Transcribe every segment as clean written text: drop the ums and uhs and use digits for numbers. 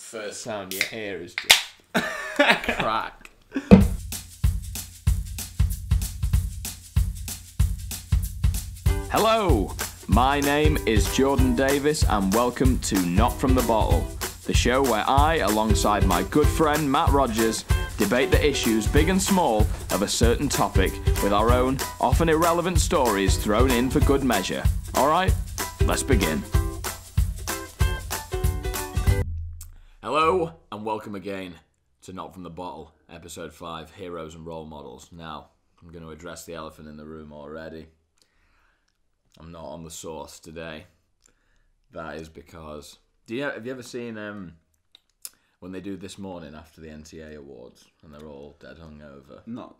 First sound you hear is just crack. Hello, my name is Jordan Davies and welcome to Not From The Bottle, the show where I, alongside my good friend Matt Rogers, debate the issues, big and small, of a certain topic with our own, often irrelevant stories thrown in for good measure. Alright, let's begin. Hello, and welcome again to Not From The Bottle, Episode 5, Heroes and Role Models. Now, I'm going to address the elephant in the room already. I'm not on the sauce today. That is because... have you ever seen when they do This Morning after the NTA Awards and they're all dead hungover? No.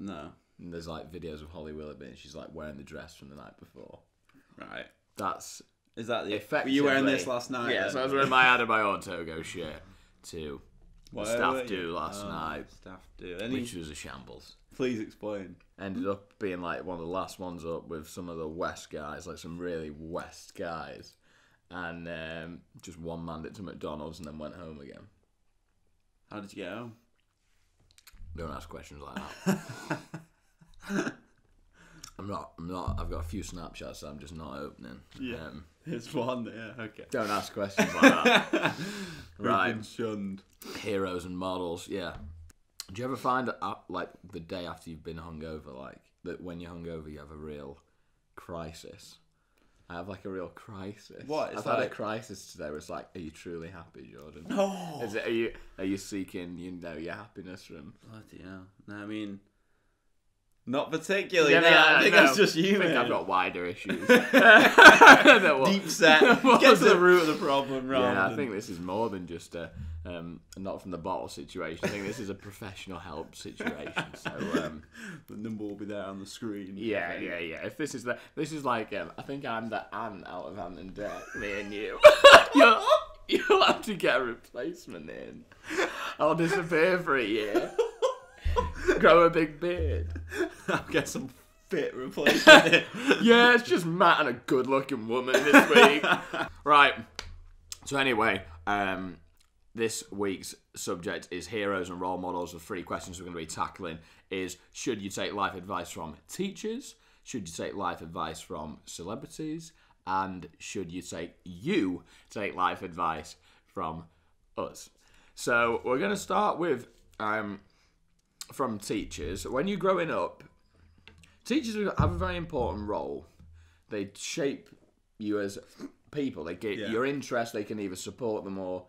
And there's like videos of Holly Willoughby and she's like wearing the dress from the night before. Right. Is that the effectively... Were you wearing this last night? Yeah, so I was wearing my Adebayo Togo shirt to the staff do last night. Staff do. Which was a shambles. Please explain. Ended up being like one of the last ones up with some of the West guys, like some really West guys. And just one manned it to McDonald's and then went home again. How did you get home? Don't ask questions like that. I'm not. I've got a few Snapchats that I'm just not opening. Yeah, it's one. Yeah, okay. Don't ask questions like that. Right. Been shunned. Heroes and models. Yeah. Do you ever find like the day after you've been hungover, like that when you're hungover, you have a real crisis? I have like a real crisis. What? I've had a crisis today where it's like, are you truly happy, Jordan? No. Are you seeking, your happiness from? Bloody hell. No, I mean, not particularly. I think that's just you, I think mate. I've got wider issues. Deep set. Get to the root of the problem, I think this is more than just a not from the bottle situation. I think this is a professional help situation. So the number will be there on the screen. Yeah. If this is like I think I'm the Anne out of Ant and Dec, me and you. You'll have to get a replacement in. I'll disappear for a year. Grow a big beard. I'll get some fit replacement in. Yeah, it's just Matt and a good-looking woman this week. Right. So anyway, this week's subject is heroes and role models. The 3 questions we're going to be tackling is, should you take life advice from teachers? Should you take life advice from celebrities? And should you take life advice from us? So we're going to start with from teachers. When you're growing up, teachers have a very important role. They shape you as people. They get your interests. They can either support them or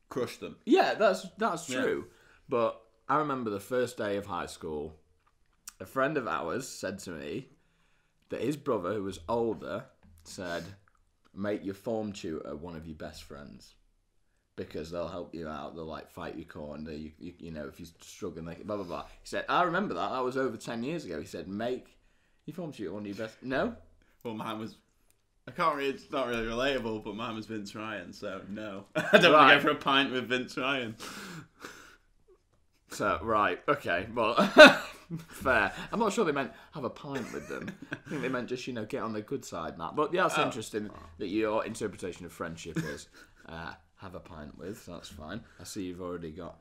crush them. Yeah, that's true. But I remember the first day of high school, a friend of ours said to me that his brother, who was older, said, make your form tutor one of your best friends. Because they'll help you out, they'll like fight your corner, you know, if you're struggling, like blah blah blah. He said, I remember that was over 10 years ago. He said, make your form tutor one of your best. No? Well, mine was, it's not really relatable, but mine was Vince Ryan, so no. I don't want to go for a pint with Vince Ryan. So, right, okay, well, fair. I'm not sure they meant have a pint with them. I think they meant just, get on the good side, Matt. But yeah, that's interesting that your interpretation of friendship is have a pint with, so that's fine. I see you've already got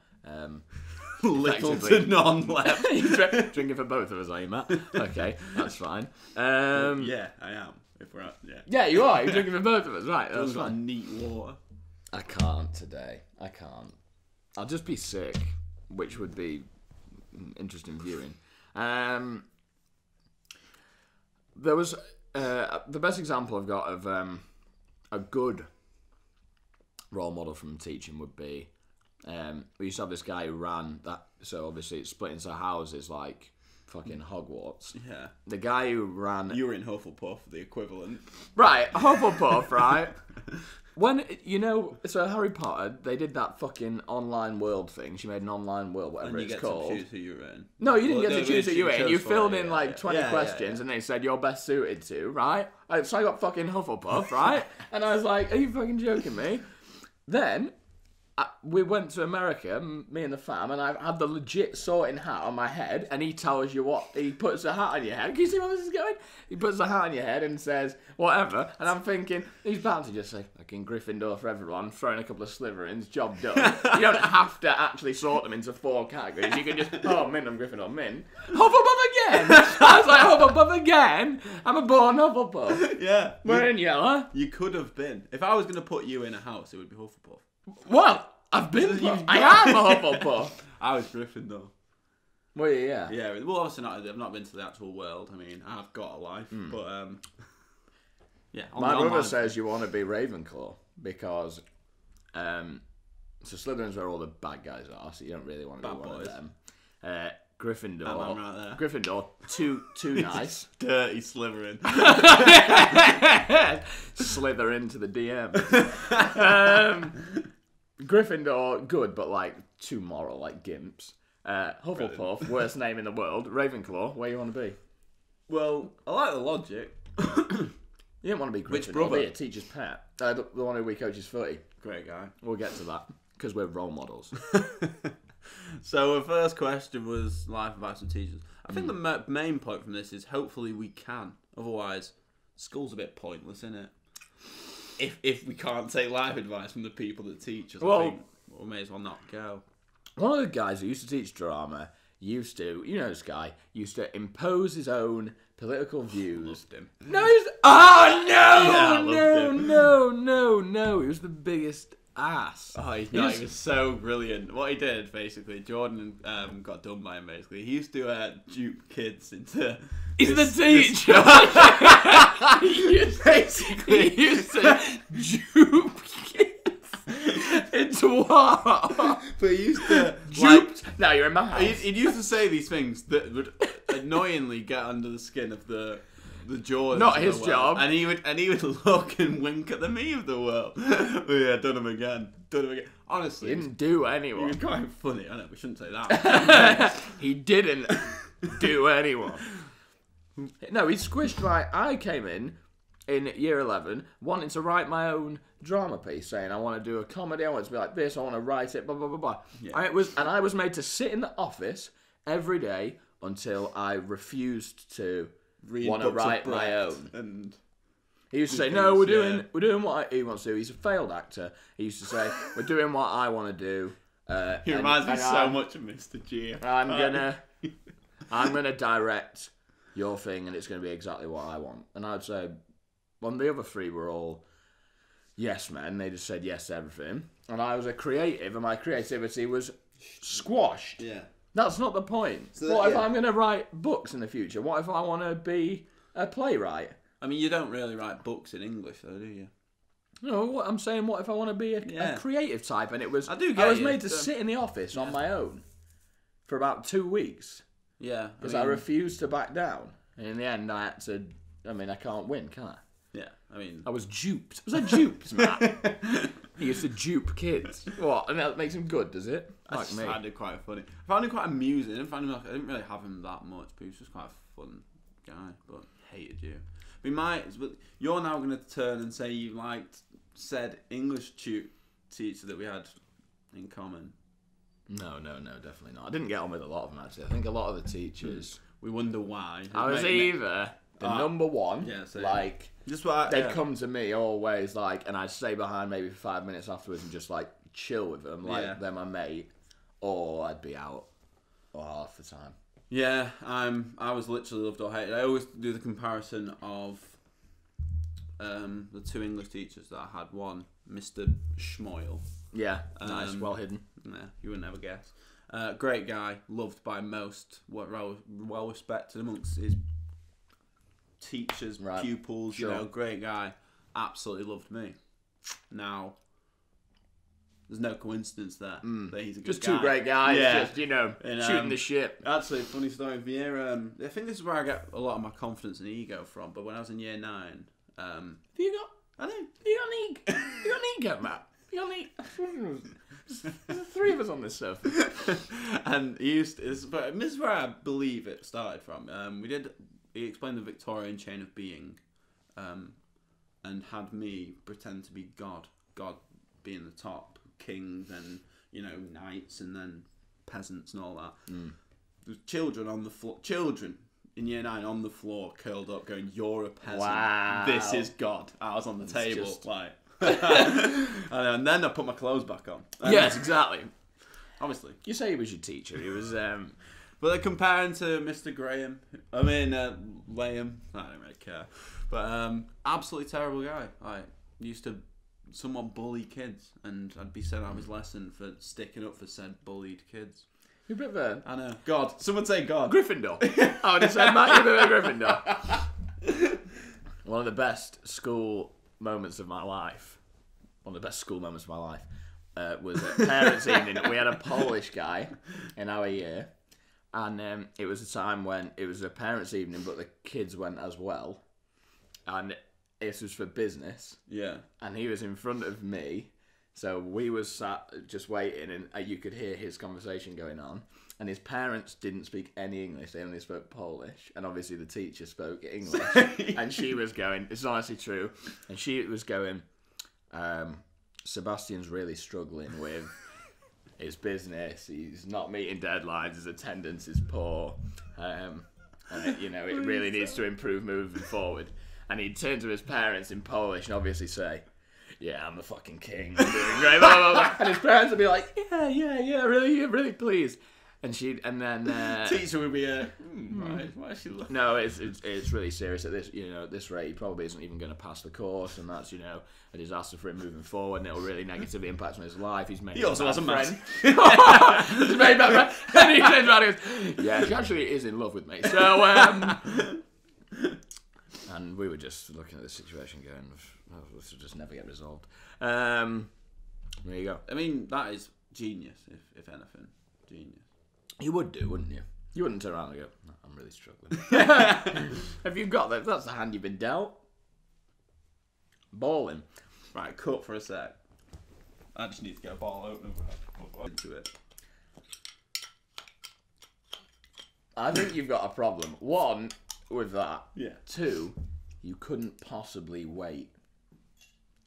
little to none left. You're drinking for both of us, are you, Matt? Okay, that's fine. Yeah, I am. If we're out, yeah, you are. You're drinking for both of us, right? That's got fine. Neat water. I can't today. I can't. I'll just be sick, which would be interesting viewing. There was the best example I've got of a good role model from teaching would be we used to have this guy who ran that, so obviously it's split into houses like fucking Hogwarts. Yeah. The guy who ran... You were in Hufflepuff, the equivalent. Right, Hufflepuff, right? When, so Harry Potter, they did that fucking online world thing. She made an online world, whatever it's called. And you get to choose who you're in. No, you didn't get to choose who you were in. You filled in like 20 Yeah, questions and they said you're best suited to, right? So I got fucking Hufflepuff, right? And I was like, are you fucking joking me? Then, we went to America, me and the fam, and I had the legit sorting hat on my head, and he tells you what, he puts a hat on your head. Can you see where this is going? He puts a hat on your head and says, whatever, and I'm thinking, he's bound to just say, fucking Gryffindor for everyone, throwing a couple of Slytherins, job done. You don't have to actually sort them into 4 categories. You can just, oh, Min, I'm Gryffindor, Min. Hufflepuff again! I was like, Hufflepuff again? I'm a born Hufflepuff. Yeah. Wearing yellow. You could have been. If I was going to put you in a house, it would be Hufflepuff. What? I've been. I am a Hufflepuff. I was Gryffindor. Well, yeah. Yeah. Well, obviously not. I've not been to the actual world. I mean, I've got a life, but yeah. My brother says you want to be Ravenclaw because so Slytherins where all the bad guys are, so you don't really want to be one of them. Gryffindor. That man right there. Gryffindor. Too nice. Dirty Slytherin. Slither into the DM. Gryffindor, good, but like too moral, like gimps. Hufflepuff, worst name in the world. Ravenclaw, where you want to be? Well, I like the logic. You didn't want to be Gryffindor. Which brother? Be a teacher's pet. The one who we coaches footy. Great guy. We'll get to that because we're role models. So the first question was life advice from teachers. I think the main point from this is hopefully we can. Otherwise, school's a bit pointless, isn't it? If we can't take life advice from the people that teach us, I think we may as well not go. One of the guys who used to teach drama used to, you know this guy, used to impose his own political views. Loved him. No, oh Yeah, no, he was the biggest ass. Oh, he was so brilliant. What he did, basically, Jordan got done by him, basically. He used to dupe kids into... He's the teacher! he used to dupe kids into what? But he used to... Duped? Now you're in my house. He used to say these things that would annoyingly get under the skin of the Jordans. Not his job. And he would look and wink at the me of the world. Oh, yeah, done him again. Honestly, He didn't do he anyone. was quite funny. I know we shouldn't say that. He didn't do anyone. No, he squished my... I came in year 11 wanting to write my own drama piece, saying I want to do a comedy, I want it to be like this, I want to write it, blah, blah, blah, blah. Yeah. And I was made to sit in the office every day until I refused to want to write my own. And he used to say, no, we're doing what he wants to do. He's a failed actor. He used to say, we're doing what I want to do. he reminds me so much of Mr. G. I'm gonna direct your thing, and it's gonna be exactly what I want. And I'd say, well, the other 3 were all yes men. They just said yes to everything. And I was a creative, and my creativity was squashed. Yeah. That's not the point. So what if I'm gonna write books in the future? What if I want to be a playwright? I mean, you don't really write books in English, though, do you? No, what I'm saying, what if I want to be a creative type? And it was I was made to sit in the office on my own for about 2 weeks. Yeah. Because I refused to back down. And in the end, I had to... I mean, I can't win, can I? Yeah, I mean... I was duped. Was I duped, Matt? He used to dupe kids. What? And that makes him good, does it? I found it quite funny. I found him quite amusing. I didn't really have him that much, but he was just quite a fun guy. But hated you. But you're now going to turn and say you liked said English teacher that we had in common. No, definitely not. I didn't get on with a lot of them, actually. I think a lot of the teachers... We wonder why. I was either the number one, like... They'd come to me always, like, and I'd stay behind maybe for 5 minutes afterwards and just, like, chill with them, like, they're my mate, or I'd be out half the time. Yeah, I was literally loved or hated. I always do the comparison of the 2 English teachers that I had. One, Mr. Schmoyle. Yeah, nice, well hidden. Yeah, you would never guess. Great guy, loved by most, well respected amongst his teachers, pupils, you know, great guy, absolutely loved me. Now, there's no coincidence there that he's a good guy. Just 2 great guys, just, you know, shooting the shit. Actually, funny story of year, I think this is where I get a lot of my confidence and ego from, but when I was in year 9... You got an ego, Matt. You got an ego. There's 3 of us on this surface. And this is where I believe it started from. He explained the Victorian chain of being, and had me pretend to be God being the top, kings and, you know, knights and then peasants and all that. There's children on the floor. Children in year 9 on the floor, curled up, going, "You're a peasant. Wow. This is God." I was on the table, like... and then I put my clothes back on. Yes, exactly. Obviously. You say he was your teacher. He was... But they're comparing to Mr. Graham. I mean, Liam. I don't really care. But absolutely terrible guy. I used to somewhat bully kids, and I'd be sent out of his lesson for sticking up for said bullied kids. You're a bit of a... I know. God. Someone say God. Gryffindor. I would have said, Matt, you're a bit of a Gryffindor. One of the best school moments of my life, was at parents' evening. We had a Polish guy in our year, and it was a time when it was a parents' evening, but the kids went as well, and this was for business. Yeah. And he was in front of me, so we was sat just waiting, and you could hear his conversation going on. And his parents didn't speak any English; they only spoke Polish. And obviously, the teacher spoke English, and she was going. It's honestly true, and she was going. Sebastian's really struggling with his business. He's not meeting deadlines. His attendance is poor. You know, it really needs to improve moving forward. And he'd turn to his parents in Polish and obviously say, "Yeah, I'm the fucking king. I'm doing great." Blah, blah, blah. And his parents would be like, "Yeah, really pleased." And then teacher would be why is she looking? No, it's really serious at this, you know, at this rate. He probably isn't even going to pass the course, and that's, you know, a disaster for him moving forward, and it'll really negatively impact on his life. He's made. He also has a friend. He's made bad friend. And he turns around and goes, "Yeah, she actually is in love with me." So, and we were just looking at the situation, going, "Oh, this will just never get resolved." There you go. I mean, that is genius, if anything, genius. You would do, wouldn't you? You wouldn't turn around and go, "No, I'm really struggling." Have you got that? That's the hand you've been dealt. Balling. Right, cut for a sec. I just need to get a bottle open into it. I think you've got a problem. One, with that. Yeah. Two, you couldn't possibly wait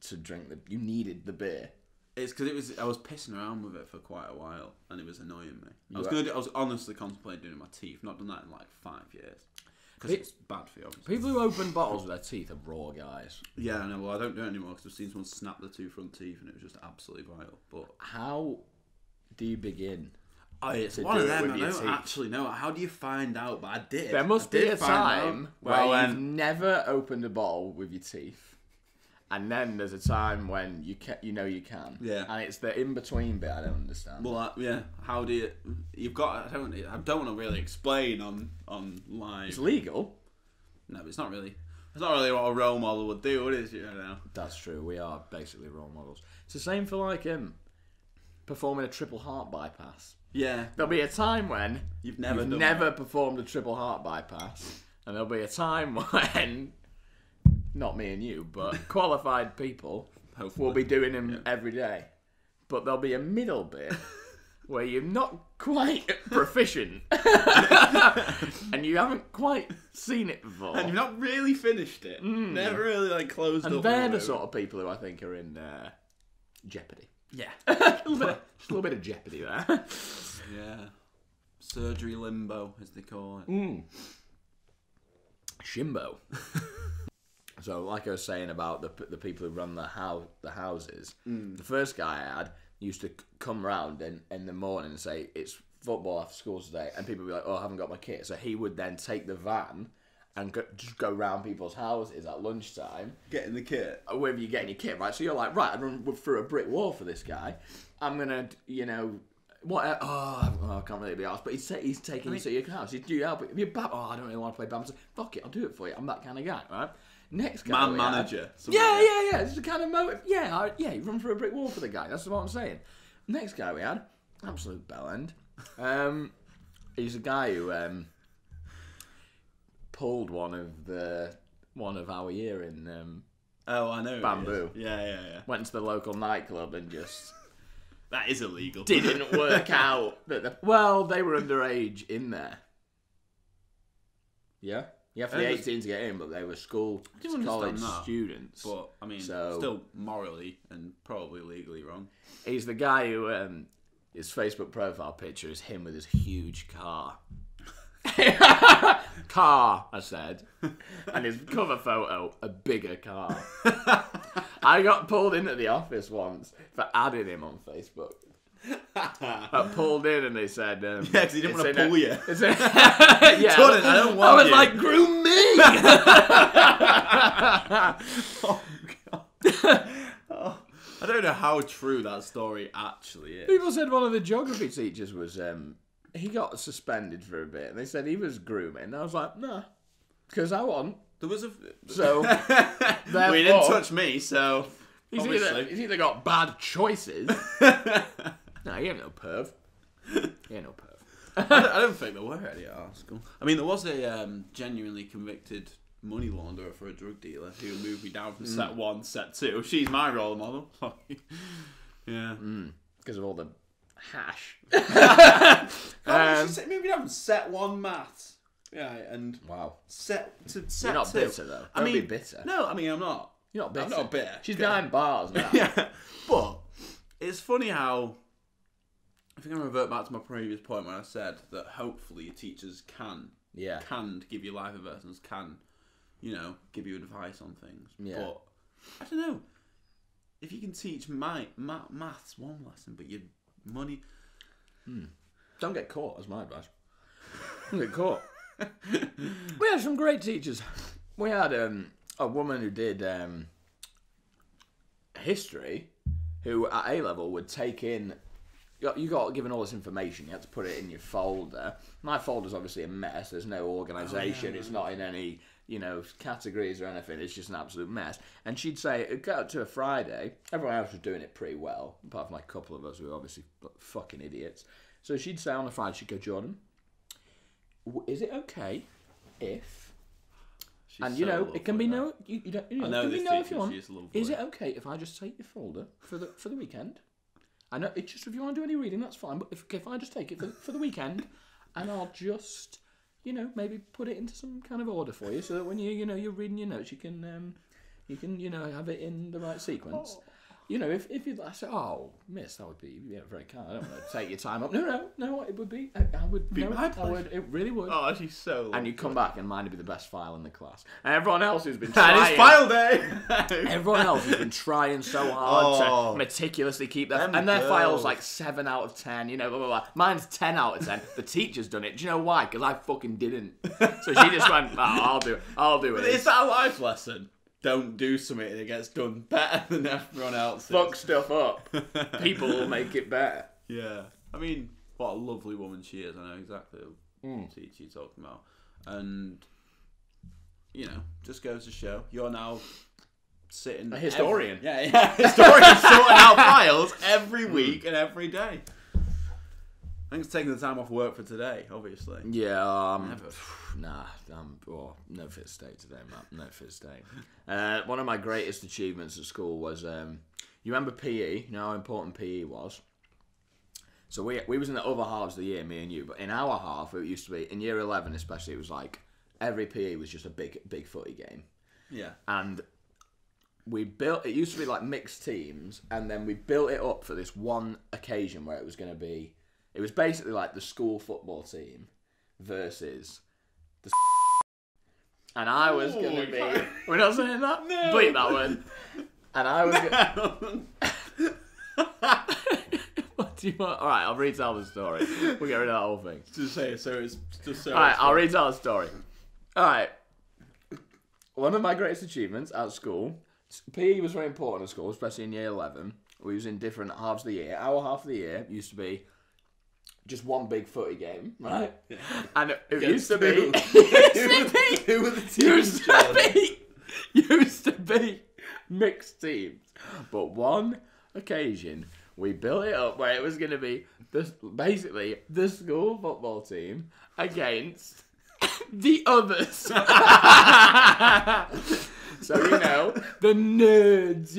to drink you needed the beer. It's because I was pissing around with it for quite a while, and it was annoying me. I was honestly contemplating doing it with my teeth. Not done that in like 5 years because it's bad for you. Obviously. People who open bottles with their teeth are raw guys. Yeah, I know. Well, I don't do it anymore because I've seen someone snap the 2 front teeth, and it was just absolutely vile. But how do you begin? It's one of them. I don't actually know. How do you find out? But I did. There must be a time where you've never opened a bottle with your teeth. And then there's a time when you can. Yeah. And it's the in-between bit I don't understand. Well, yeah. How do you... You've got... I don't want to really explain on live. It's legal. No, but it's not really... It's not really what a role model would do, what is it, you know? That's true. We are basically role models. It's the same for, like, performing a triple heart bypass. Yeah. There'll be a time when you've never performed a triple heart bypass. And there'll be a time when... Not me and you, but qualified people will be doing them every day. But there'll be a middle bit where you're not quite proficient. And you haven't quite seen it before. And you've not really finished it. Never really like closed up. And they're the sort of people who I think are in jeopardy. Yeah. Just a little bit of jeopardy there. Yeah. Surgery limbo, as they call it. Shimbo. So, like I was saying about the people who run the houses, the first guy I had used to come round in the morning and say, "It's football after school today," and people would be like, "Oh, I haven't got my kit." So he would then take the van and just go round people's houses at lunchtime. Getting the kit. With you getting your kit, right? So you're like, right, I'd run through a brick wall for this guy. I'm going to, what? I can't really be asked. But he's taking you to your house. Do you help? If you're I don't really want to play badminton. Fuck it, I'll do it for you. I'm that kind of guy, right? Next guy, manager. Yeah. It's the kind of motive. Yeah, you run through a brick wall for the guy. That's what I'm saying. Next guy we had, absolute bellend. He's a guy who pulled one of our year in. I know. Bamboo. Yeah. Went to the local nightclub and just. That is illegal. Didn't work out. Well, they were underage in there. Yeah. You have to be 18 to get in, but they were college students. But, I mean, still morally and probably legally wrong. He's the guy who, his Facebook profile picture is him with his huge car. Car, I said. And his cover photo, a bigger car. I got pulled into the office once for adding him on Facebook. I pulled in and they said... yeah, because he didn't want to pull you. Yeah, Jordan, I don't want you. I was like, groom me! Oh, God. Oh, I don't know how true that story actually is. People said one of the geography teachers was... he got suspended for a bit. And they said he was grooming. And I was like, nah. Because I want. There was a... So... well, he didn't touch me, so... He's either got bad choices... No, he ain't no perv. He ain't no perv. I don't think there were any at our school. I mean, there was a genuinely convicted money launderer for a drug dealer who moved me down from set 1 to set 2. She's my role model. Yeah. Because of all the hash. She moved me down from set 1 maths. Yeah, and wow. Set 2. You're not bitter, though. Don't be bitter. No, I mean, I'm not. You're not bitter. I'm not bitter. She's behind bars now. Yeah. But it's funny how... I think I revert back to my previous point when I said that hopefully your teachers can give you life advice, can, give you advice on things. Yeah. But I don't know if you can teach maths one lesson, but your money. Don't get caught. That's my advice. Don't get caught. We had some great teachers. We had a woman who did history, who at A level would take in. You got given all this information. You had to put it in your folder. My folder's obviously a mess. There's no organisation. It's not in any, categories or anything. It's just an absolute mess. And she'd say, it got to a Friday. Everyone else was doing it pretty well, apart from like a couple of us who were obviously fucking idiots. So she'd say on a Friday, she'd go, Jordan, is it okay if... She's it can be no... You don't, it can be no if you want. Is it okay if I just take your folder for the weekend? I know it's just if you want to do any reading, that's fine. But if I just take it for the weekend, and I'll just maybe put it into some kind of order for you, so that when you're reading your notes, you can have it in the right sequence. Oh. If you I say, oh, miss, that would be very kind. I don't want to take your time up. No, it would be. I would. Be my I would. It really would. Oh, she's so. Lovely. And you come back, and mine would be the best file in the class. And everyone else who's been trying. And it's file day. Everyone else has been trying so hard to meticulously keep their file's like 7 out of 10. Blah blah blah. Mine's 10 out of 10. The teacher's done it. Do you know why? Because I fucking didn't. So she just went, oh, I'll do it. I'll do it. Is that a life lesson? Don't do something that gets done better than everyone else's. Fuck stuff up. People will make it better. Yeah. I mean, what a lovely woman she is. I know exactly what teacher you're talking about. And, just goes to show. You're now sitting... A historian. Historian sorting out files every week and every day. Thanks for taking the time off work for today, obviously. Yeah, no fit state today, Matt. No fit state. One of my greatest achievements at school was, you remember PE? You know how important PE was? So we was in the other halves of the year, me and you, but in our half, it used to be, in year 11 especially, it was like, every PE was just a big footy game. Yeah. And it used to be like mixed teams, and then we built it up for this one occasion where it was going to be, it was basically like the school football team versus the and I was going to be... We're not saying that? No. Bleep that one. And I was What do you want? Alright, I'll retell the story. We'll get rid of that whole thing. Just say it, so it's just so... Alright, I'll retell the story. Alright. One of my greatest achievements at school, PE was very important at school, especially in year 11. We was in different halves of the year. Our half of the year used to be just one big footy game, right? Yeah. And it used to be... Who were the teams? Used to be mixed teams. But one occasion, we built it up where it was going to be basically the school football team against the others. So, the nerds,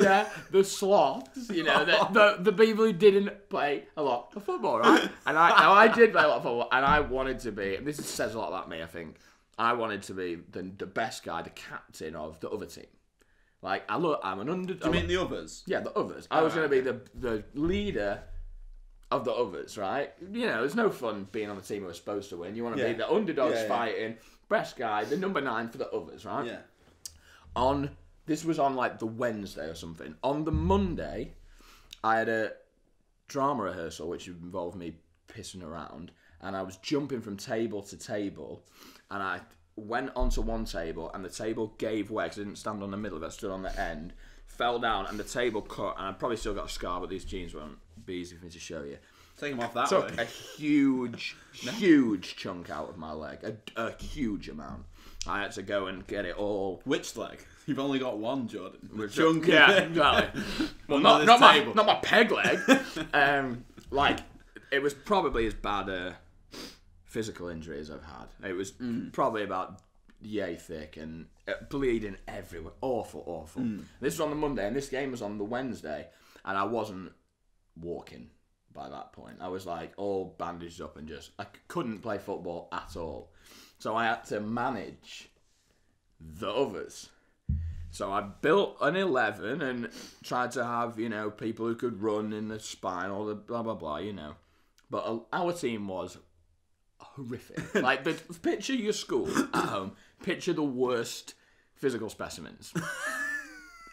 the sloths, the people who didn't play a lot of football, right? And I did play a lot of football, and I wanted to be, and this says a lot about me, I think, I wanted to be the best guy, the captain of the other team. Like, I'm an underdog. Do you mean the others? Yeah, the others. I was going to be the leader of the others, right? You know, it's no fun being on the team who are supposed to win. You want to be the underdogs fighting, best guy, the number 9 for the others, right? Yeah. This was on like the Wednesday or something. On the Monday, I had a drama rehearsal which involved me pissing around, and I was jumping from table to table, and I went onto one table, and the table gave way because I didn't stand on the middle of it, I stood on the end, fell down, and the table cut, and I probably still got a scar, but these jeans won't be easy for me to show you. Take them off that Took way. a huge chunk out of my leg, a huge amount. I had to go and get it all. Which leg? You've only got one, Jordan. Chunk. Yeah, exactly. Well, not my peg leg. Like, it was probably as bad a physical injury as I've had. It was probably about yay thick and bleeding everywhere. Awful. This was on the Monday, and this game was on the Wednesday, and I wasn't walking by that point. I was like all bandaged up and I couldn't play football at all. So I had to manage the others. So I built an 11 and tried to have, you know, people who could run in the spine, all the blah, blah, blah, you know. But our team was horrific. Like, picture your school at home. Picture the worst physical specimens.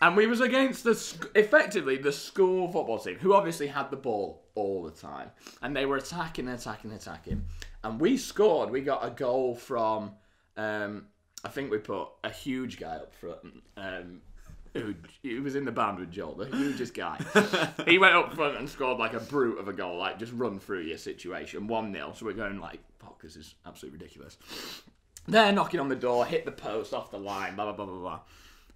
And we was against effectively the school football team, who obviously had the ball all the time. And they were attacking. And we scored. We got a goal from... I think we put a huge guy up front. Who was in the band with Joel, the hugest guy. He went up front and scored like a brute of a goal, like just run through your situation, 1-0. So we're going like, fuck, this is absolutely ridiculous. They're knocking on the door, hit the post off the line, blah, blah, blah, blah, blah.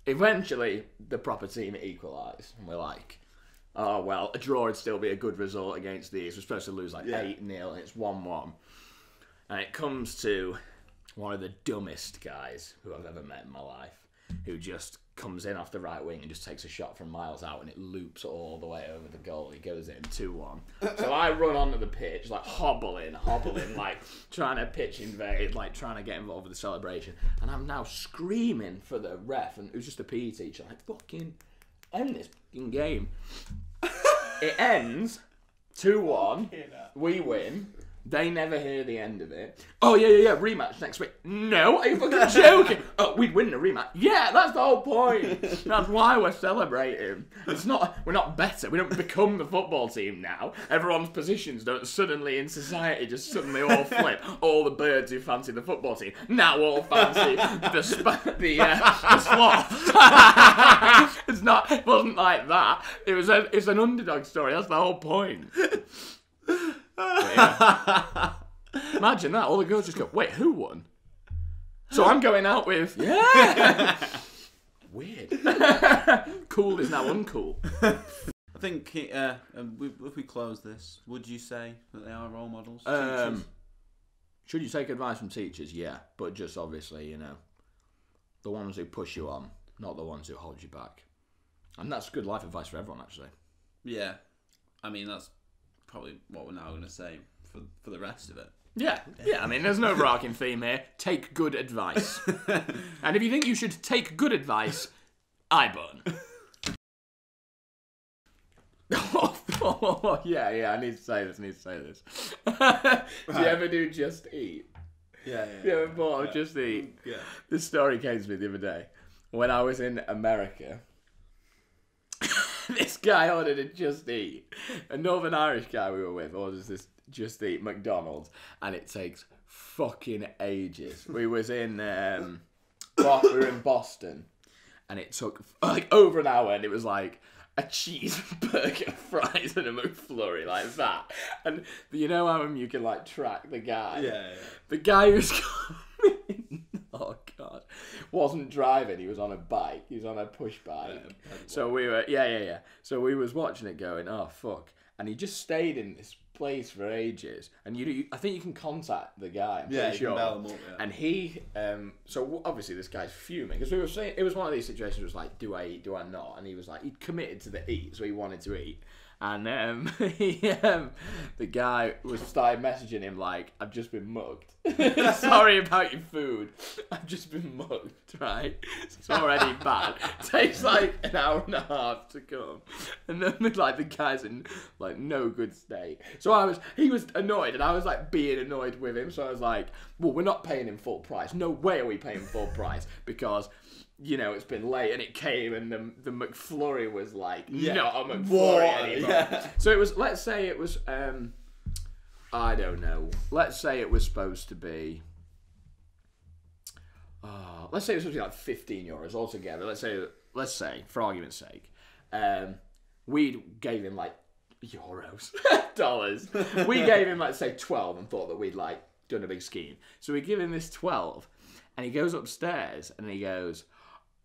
Eventually, the proper team equalised. And we're like, oh, well, a draw would still be a good result against these. We're supposed to lose like 8-0, and it's 1-1. And it comes to one of the dumbest guys who I've ever met in my life, who just comes in off the right wing and just takes a shot from miles out, and it loops all the way over the goal. He goes in 2-1. So I run onto the pitch, like hobbling, like trying to pitch invade, like trying to get involved with the celebration. And I'm now screaming for the ref, and who's just a PE teacher, like, fucking end this fucking game. It ends 2-1. We win. They never hear the end of it. Oh, yeah, rematch next week. No, are you fucking joking? Oh, we'd win the rematch. Yeah, that's the whole point. That's why we're celebrating. We're not better. We don't become the football team now. Everyone's positions don't suddenly in society just suddenly all flip. All the birds who fancy the football team now all fancy the sloth. It wasn't like that. It's an underdog story. That's the whole point. Yeah. Imagine that. All the girls just go, wait, who won? So I'm going out with, weird. Cool is now uncool. I think if we close this, would you say that they are role models? Should you take advice from teachers? Yeah, but just obviously, you know, the ones who push you on, not the ones who hold you back. And that's good life advice for everyone, actually. Yeah. I mean, that's probably what we're now going to say for the rest of it. Yeah, I mean, there's no overarching theme here. Take good advice. And if you think you should take good advice, I-button. Yeah, I need to say this. Do you ever do Just Eat? Yeah. You ever bought of Just Eat? Yeah. This story came to me the other day. When I was in America, this guy ordered a Just Eat. A Northern Irish guy we were with orders this Just Eat McDonald's, and it takes fucking ages. We was in we were in Boston, and it took like over an hour, and it was like a cheeseburger, fries, and a McFlurry like that. And you know how you can like track the guy? Yeah. The guy who's coming. Oh god. God. Wasn't driving, he was on a bike. He was on a push bike. So we were, So we was watching it going, oh, fuck. And he just stayed in this place for ages. And I think you can contact the guy, I'm pretty sure. You can bell him up, And he, so obviously this guy's fuming. Because we were saying, it was one of these situations where it was like, do I eat, do I not? And he was like, he'd committed to the eat, so he wanted to eat. And the guy started messaging him like, I've just been mugged. Sorry about your food. I've just been mugged, right? It's already bad. Takes like an hour and a half to come. And then like the guy's in like no good state. So he was annoyed and I was like being annoyed with him. So I was like, well, we're not paying him full price. No way are we paying full price because it's been late and it came and the McFlurry was like not a McFlurry anymore. Yeah. So it was, let's say it was, I don't know. Let's say it was supposed to be, let's say it was supposed to be like €15 altogether. Let's say, for argument's sake, we gave him like euros, dollars. We gave him like say 12 and thought that we'd like done a big scheme. So we give him this 12 and he goes upstairs and he goes,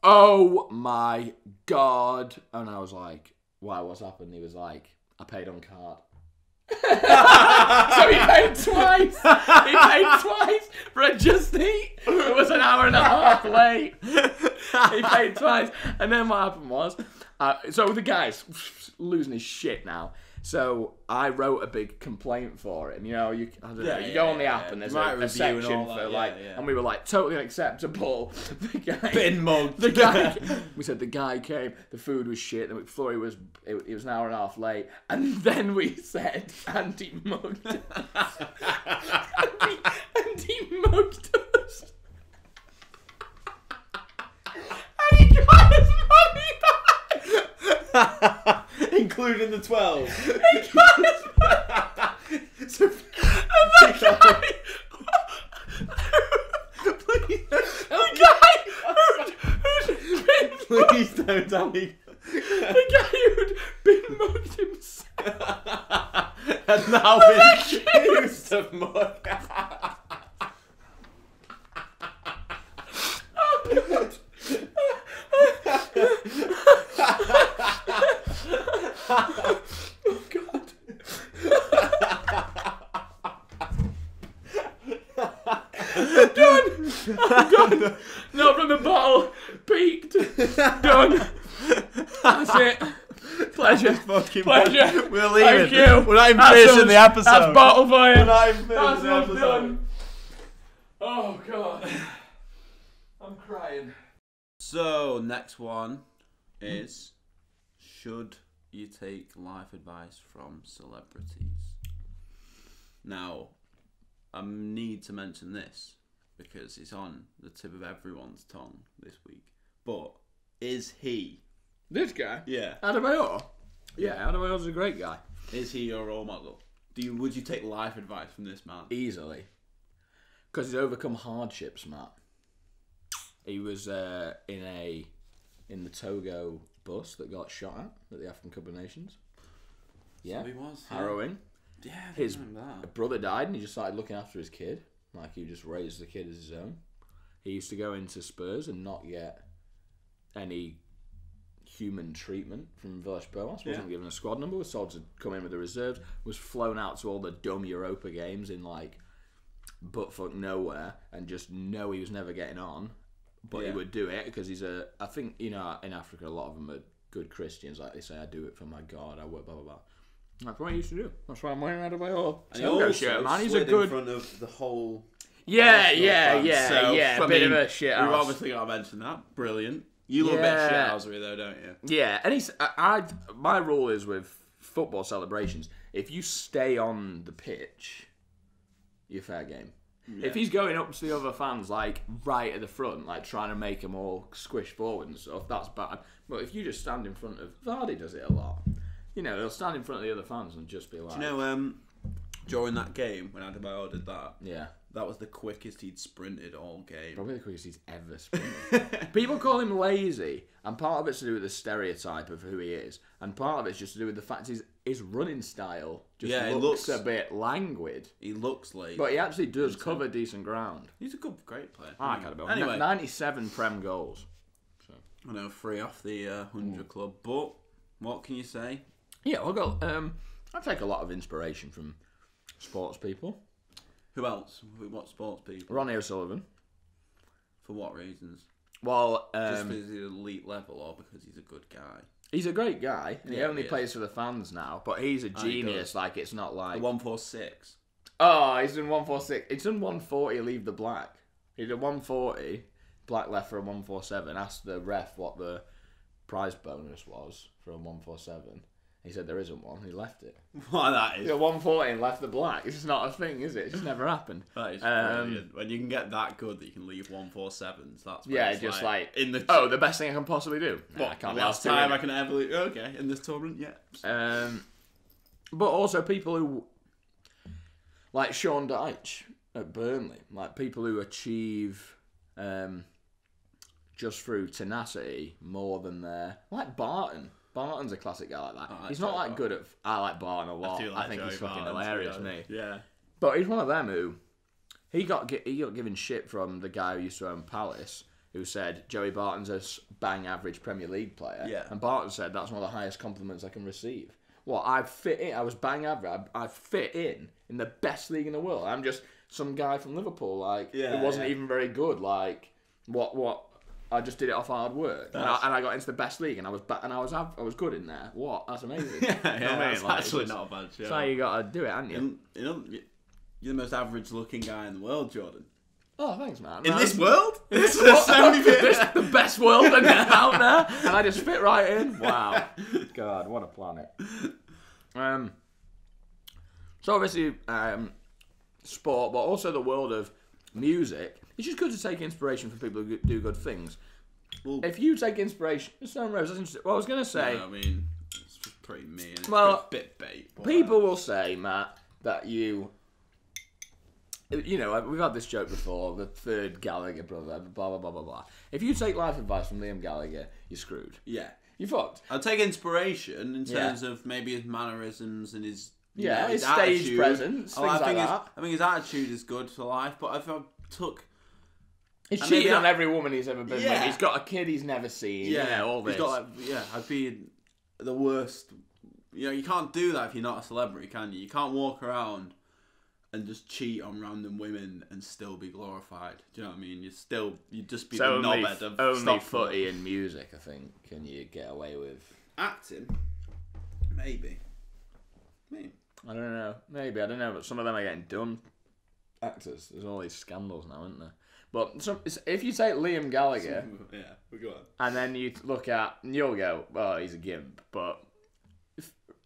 oh my God. And I was like, why, what's happened? He was like, I paid on card. So he paid twice. He paid twice for a Just Eat. It was an hour and a half late. He paid twice. And then what happened was, so the guy's losing his shit now. So I wrote a big complaint for him. You go on the app and there's a section for and we were like totally unacceptable. The guy been mugged. We said the guy came, the food was shit, the McFlurry was it was an hour and a half late, and then we said and he mugged us. and he mugged us. And he got his money back. Including the 12. So, please don't tell me. The guy who'd been mugged himself has now been accused of mug. Oh God. Done. I'm done. Not from the bottle. Peaked. Done. That's it. Pleasure. Pleasure. We're leaving. Thank you. We're not even finishing the episode. That's bottle for you. We're not even finishing the That's episode. done. Oh God. I'm crying. So, next one is, should you take life advice from celebrities? Now, I need to mention this because it's on the tip of everyone's tongue this week. But is he? This guy? Yeah. Adebayor? Yeah, Adebayor's a great guy. Is he your role model? Would you take life advice from this man? Easily. Because he's overcome hardships, Matt. He was in the Togo bus that got shot at the African Cup of Nations. Yeah. So he was. Harrowing. Yeah, His brother died and he just started looking after his kid. Like he just raised the kid as his own. He used to go into Spurs and not get any human treatment from Villas-Boas. Wasn't given a squad number. Was told to come in with the reserves. Was flown out to all the dumb Europa games in like buttfuck nowhere and just know he was never getting on. But he would do it because he's I think, in Africa, a lot of them are good Christians. Like they say, I do it for my God, I work, blah, blah, blah. That's what he used to do. That's why I'm wearing Adebayor. And he also shirt, man. He's slid a good in front of the whole... Yeah. So, Bit of a shit house. We've obviously got to mention that. Brilliant. You love a bit of shit housery though, don't you? Yeah, and my rule is with football celebrations, if you stay on the pitch, you're fair game. Yeah. If he's going up to the other fans, like, right at the front, like, trying to make them all squish forward and stuff, that's bad. But if you just stand in front of... Vardy does it a lot. They'll stand in front of the other fans and just be like... Do you know, during that game, when Adebayor did that, That was the quickest he'd sprinted all game. Probably the quickest he's ever sprinted. People call him lazy, and part of it's to do with the stereotype of who he is, and part of it's just to do with the fact his running style just looks a bit languid. He looks lazy. But he actually does cover decent ground. He's a great player. I can't remember. Anyway. 97 Prem goals. So. I know, 3 off the 100 club, but what can you say? Yeah, I take a lot of inspiration from sports people. Who else? What sports people? Ronnie O'Sullivan. For what reasons? Well, just because he's elite level or because he's a good guy? He's a great guy, and he only plays for the fans now, but he's a genius. Like, it's not like... The 146. Oh, he's done 146. He's done 140, leave the black. He did 140, black left for a 147. Asked the ref what the prize bonus was for a 147. He said there isn't one. He left it. What that is? Yeah, 140 and left the black. It's just not a thing, is it? It's just never happened. That is brilliant. When you can get that good that you can leave 147s, that's just like in the the best thing I can possibly do. What, I can't. Last time I can ever leave. Okay, in this tournament, yeah. But also people who like Sean Dyche at Burnley, like people who achieve just through tenacity more than their Barton. Barton's a classic guy like that. He's not like good at... I like Barton a lot. I think he's fucking hilarious, me. Yeah. But he's one of them who... He got given shit from the guy who used to own Palace, who said, Joey Barton's a bang average Premier League player. Yeah. And Barton said, that's one of the highest compliments I can receive. I fit in. I was bang average. I fit in the best league in the world. I'm just some guy from Liverpool, who wasn't even very good. What... I just did it off hard work, and I got into the best league, and I was good in there. What? That's amazing. That's actually not a bad show. That's how you got to do it, haven't you? You're the most average-looking guy in the world, Jordan. Oh, thanks, man. In this world? This is the best world out there, and I just fit right in. Wow. God, what a planet. So obviously, sport, but also the world of music. It's just good to take inspiration from people who do good things. Well, if you take inspiration... Stone Rose, that's interesting. Well, I was going to say... No, I mean, it's just pretty mean. Well, it's a bit bait. People will say, Matt, that you... You know, we've had this joke before, the third Gallagher brother, blah, blah, blah, blah, blah. If you take life advice from Liam Gallagher, you're screwed. Yeah. You're fucked. I'll take inspiration in terms of maybe his mannerisms and his... his stage attitude. Presence, things like that. I think his attitude is good for life, but if I took... He's cheated on every woman he's ever been with. He's got a kid he's never seen. Yeah, all this. I'd be the worst. You can't do that if you're not a celebrity, can you? You can't walk around and just cheat on random women and still be glorified. Do you know what I mean? You'd just be the knobhead of only footy and music, I think, can you get away with. Acting? Maybe. I don't know. Maybe, I don't know, but some of them are getting done. Actors. There's all these scandals now, isn't there? But if you take Liam Gallagher, we go on. And then you look at, you'll go, well, he's a gimp. But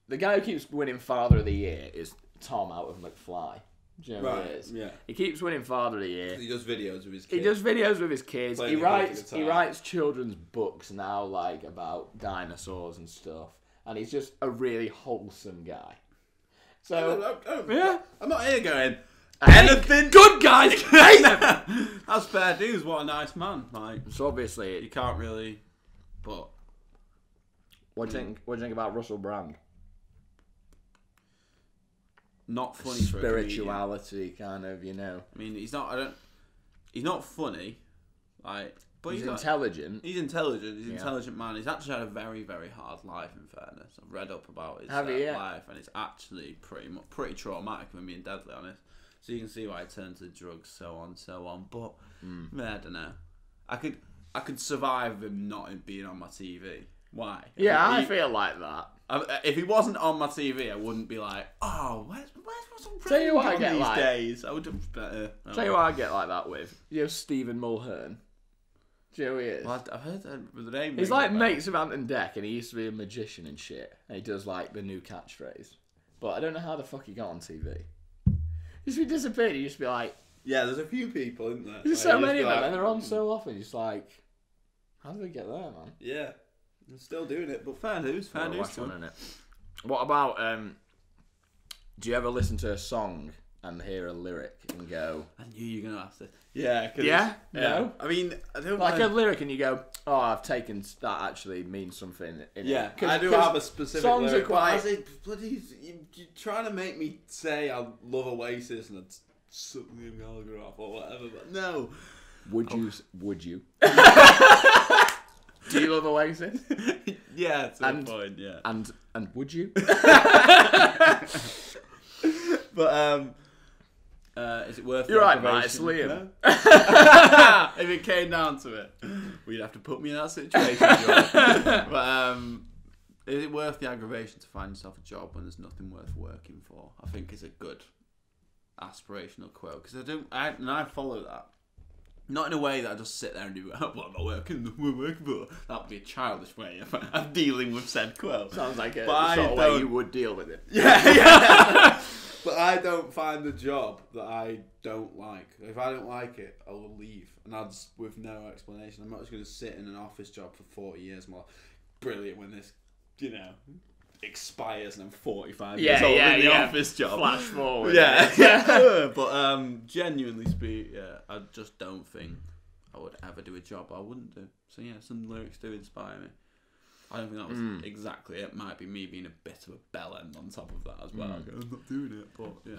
the guy who keeps winning Father of the Year is Tom out of McFly. Do you know who he is? Yeah. He keeps winning Father of the Year. He does videos with his kids. He does videos with his kids. He writes children's books now, about dinosaurs and stuff. And he's just a really wholesome guy. So I'm not here going... Anything good guys hate him. That's fair dues. What a nice man. So obviously you can't really. But what do you think about Russell Brand? Not funny. Spirituality, kind of, I mean, he's not. He's not funny. But he's intelligent. He's intelligent. He's an intelligent man. He's actually had a very, very hard life. In fairness, I've read up about his life, and it's actually pretty traumatic. If I'm being deadly honest. So you can see why he turned to drugs, so on. But I don't know. I could survive him not being on my TV. Why? Yeah, I feel like that. If he wasn't on my TV, I wouldn't be like, oh, where's Russell Brand? Tell you what I get these like days. I would have better. Tell you what I get like that with. Stephen Mulhern. Do you know who he is? Well, I've heard the name. He's like mates with Ant and Dec, and he used to be a magician and shit. And he does the new catchphrase. But I don't know how the fuck he got on TV. He used to be disappeared. He used to be like... Yeah, there's a few people, isn't there? There's so many of them, and they're on so often. It's like... How do they get there, man? Yeah. I'm still doing it, but fair news to him. What about... do you ever listen to a song and hear a lyric and go, I knew you were going to ask this. Yeah. Yeah? No? I mean, I don't like mind. a lyric and you go, oh, I've taken, that actually means something in Yeah, it. I do have a specific songs lyric. are quite... I say, bloody, you're trying to make me say I love Oasis and I'd suck Liam Gallagher off or whatever, but no. Would you? Do you love Oasis? Yeah, to a point, yeah. And would you? But is it worth? You're right, Matt. It's Liam. No? If it came down to it, well, you'd have to put me in that situation. But is it worth the aggravation to find yourself a job when there's nothing worth working for? I think is a good aspirational quote because I follow that. Not in a way that I just sit there and do, oh, well, I'm not working for. That would be a childish way of dealing with said quote. Sounds like a sort of way you would deal with it. Yeah. But I don't find the job that I don't like. If I don't like it, I will leave. And that's with no explanation. I'm not just going to sit in an office job for 40 years more. Brilliant when this, expires and I'm 45 years old in the office job. Flash forward. Yeah. But genuinely speak, I just don't think I would ever do a job I wouldn't do. So yeah, some lyrics do inspire me. I don't think that was exactly it. Might be me being a bit of a bell end on top of that as well. I'm not doing it, but yeah.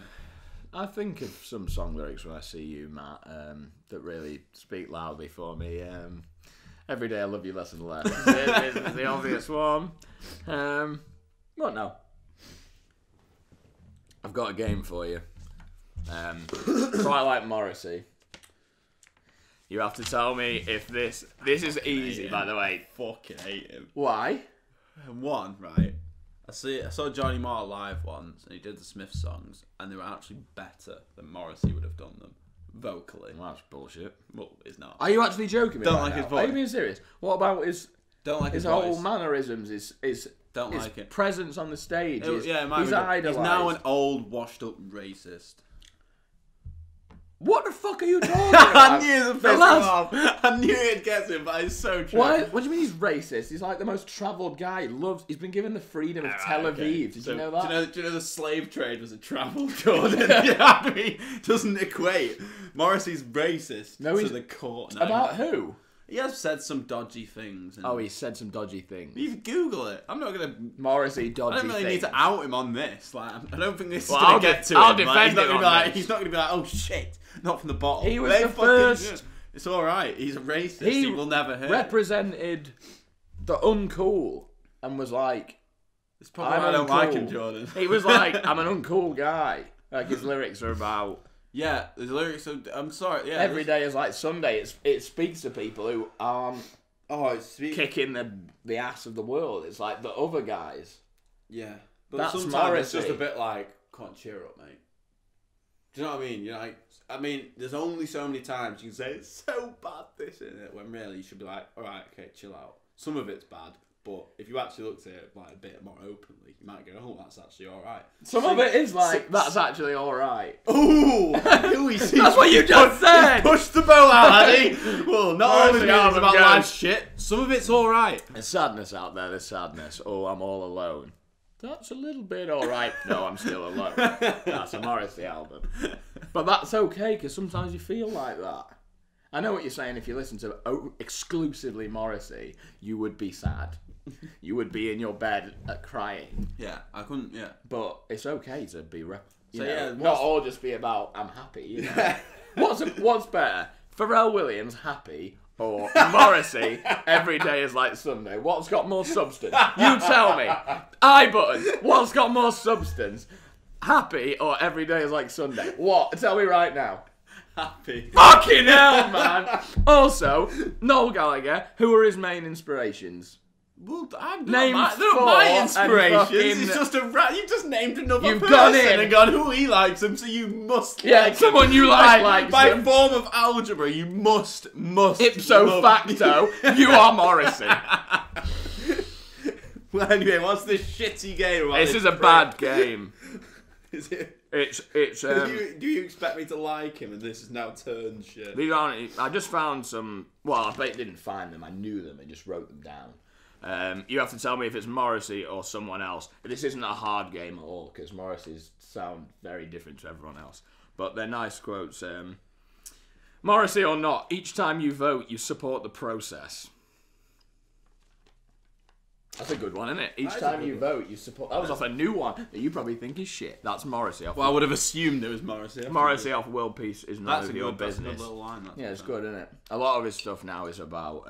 I think of some song lyrics when I see you, Matt, that really speak loudly for me. Every day I love you less and less. It's the obvious one. What now? I've got a game for you. Quite like Morrissey. You have to tell me if this is easy, by the way. Fucking hate him. Why? One, right? I saw Johnny Marr live once, and he did the Smiths songs, and they were actually better than Morrissey would have done them vocally. Well, that's bullshit. Well, it's not. Are you actually joking? Don't like his voice. Are you being serious? What about his? Don't like his whole voice. mannerisms. His don't like it. Presence on the stage. He's He's now an old, washed-up racist. What the fuck are you talking about? I knew the first off. I knew it'd get him, but it's so true. Why? What do you mean he's racist? He's like the most travelled guy. He's been given the freedom of Tel Aviv. Did you know that? Do you know the slave trade was a travel, Jordan? Yeah, I mean, doesn't equate. Morrissey's racist to the court. No. About who? He has said some dodgy things. He said some dodgy things. You can Google it. I'm not gonna Morrissey dodgy. I don't really need to out him on this. Like, I don't think this is I'll gonna get to him. I'll defend him on this. He's not gonna be like, oh shit, not from the bottom. He was the first. It's all right. He's a racist. He will never hurt. Represented the uncool and was like, it's probably why I don't like him, Jordan. He was like, I'm an uncool guy. Like his lyrics are about. Yeah, the lyrics are. I'm sorry. Yeah, every day is like Sunday. It speaks to people who aren't kicking the ass of the world. It's like the other guys. Yeah, but that's sometimes Morrissey. It's just a bit like, can't cheer up, mate. Do you know what I mean? You're like, there's only so many times you can say it's so bad, this isn't it, when really you should be like, all right, okay, chill out. Some of it's bad. But if you actually looked at it like a bit more openly, you might go, "Oh, that's actually all right." Some of it is like, "That's actually all right." Ooh, that's what you just said. Push the boat out, Addy. Well, not all of it is about life shit. Some of it's all right. There's sadness out there. There's sadness. Oh, I'm all alone. That's a little bit all right. No, I'm still alone. That's a Morrissey album, but that's okay because sometimes you feel like that. I know what you're saying. If you listen to exclusively Morrissey, you would be sad. You would be in your bed crying. Yeah, I couldn't. Yeah, but it's okay to be. Yeah, not all just be about I'm happy. You know? What's better, Pharrell Williams happy or Morrissey every day is like Sunday? What's got more substance? You tell me. Button. What's got more substance? Happy or every day is like Sunday? What? Tell me right now. Happy. Fucking hell, man. Also, Noel Gallagher, who are his main inspirations? Well, they're not my inspirations. It's just you just named another You've person gone in and gone, who he likes him, so you must like someone him. You like by him. Form of algebra, you must ipso facto, you are Morrissey. Well, anyway, what's this shitty game? This is a bad game. Is it? It's. Do you expect me to like him, and this is now turned shit? These aren't. I just found some. Well, I didn't find them. I knew them. I just wrote them down. You have to tell me if it's Morrissey or someone else. This isn't a hard game at all, because Morrissey's sound very different to everyone else. But they're nice quotes. Morrissey or not, each time you vote, you support the process. That's a good one, isn't it? Each time you vote, you support... That was off a new one that you probably think is shit. That's Morrissey off... Well, I would have assumed it was Morrissey. Morrissey off World Peace is none of your business. That's a good little line. Yeah, it's good, isn't it? A lot of his stuff now is about,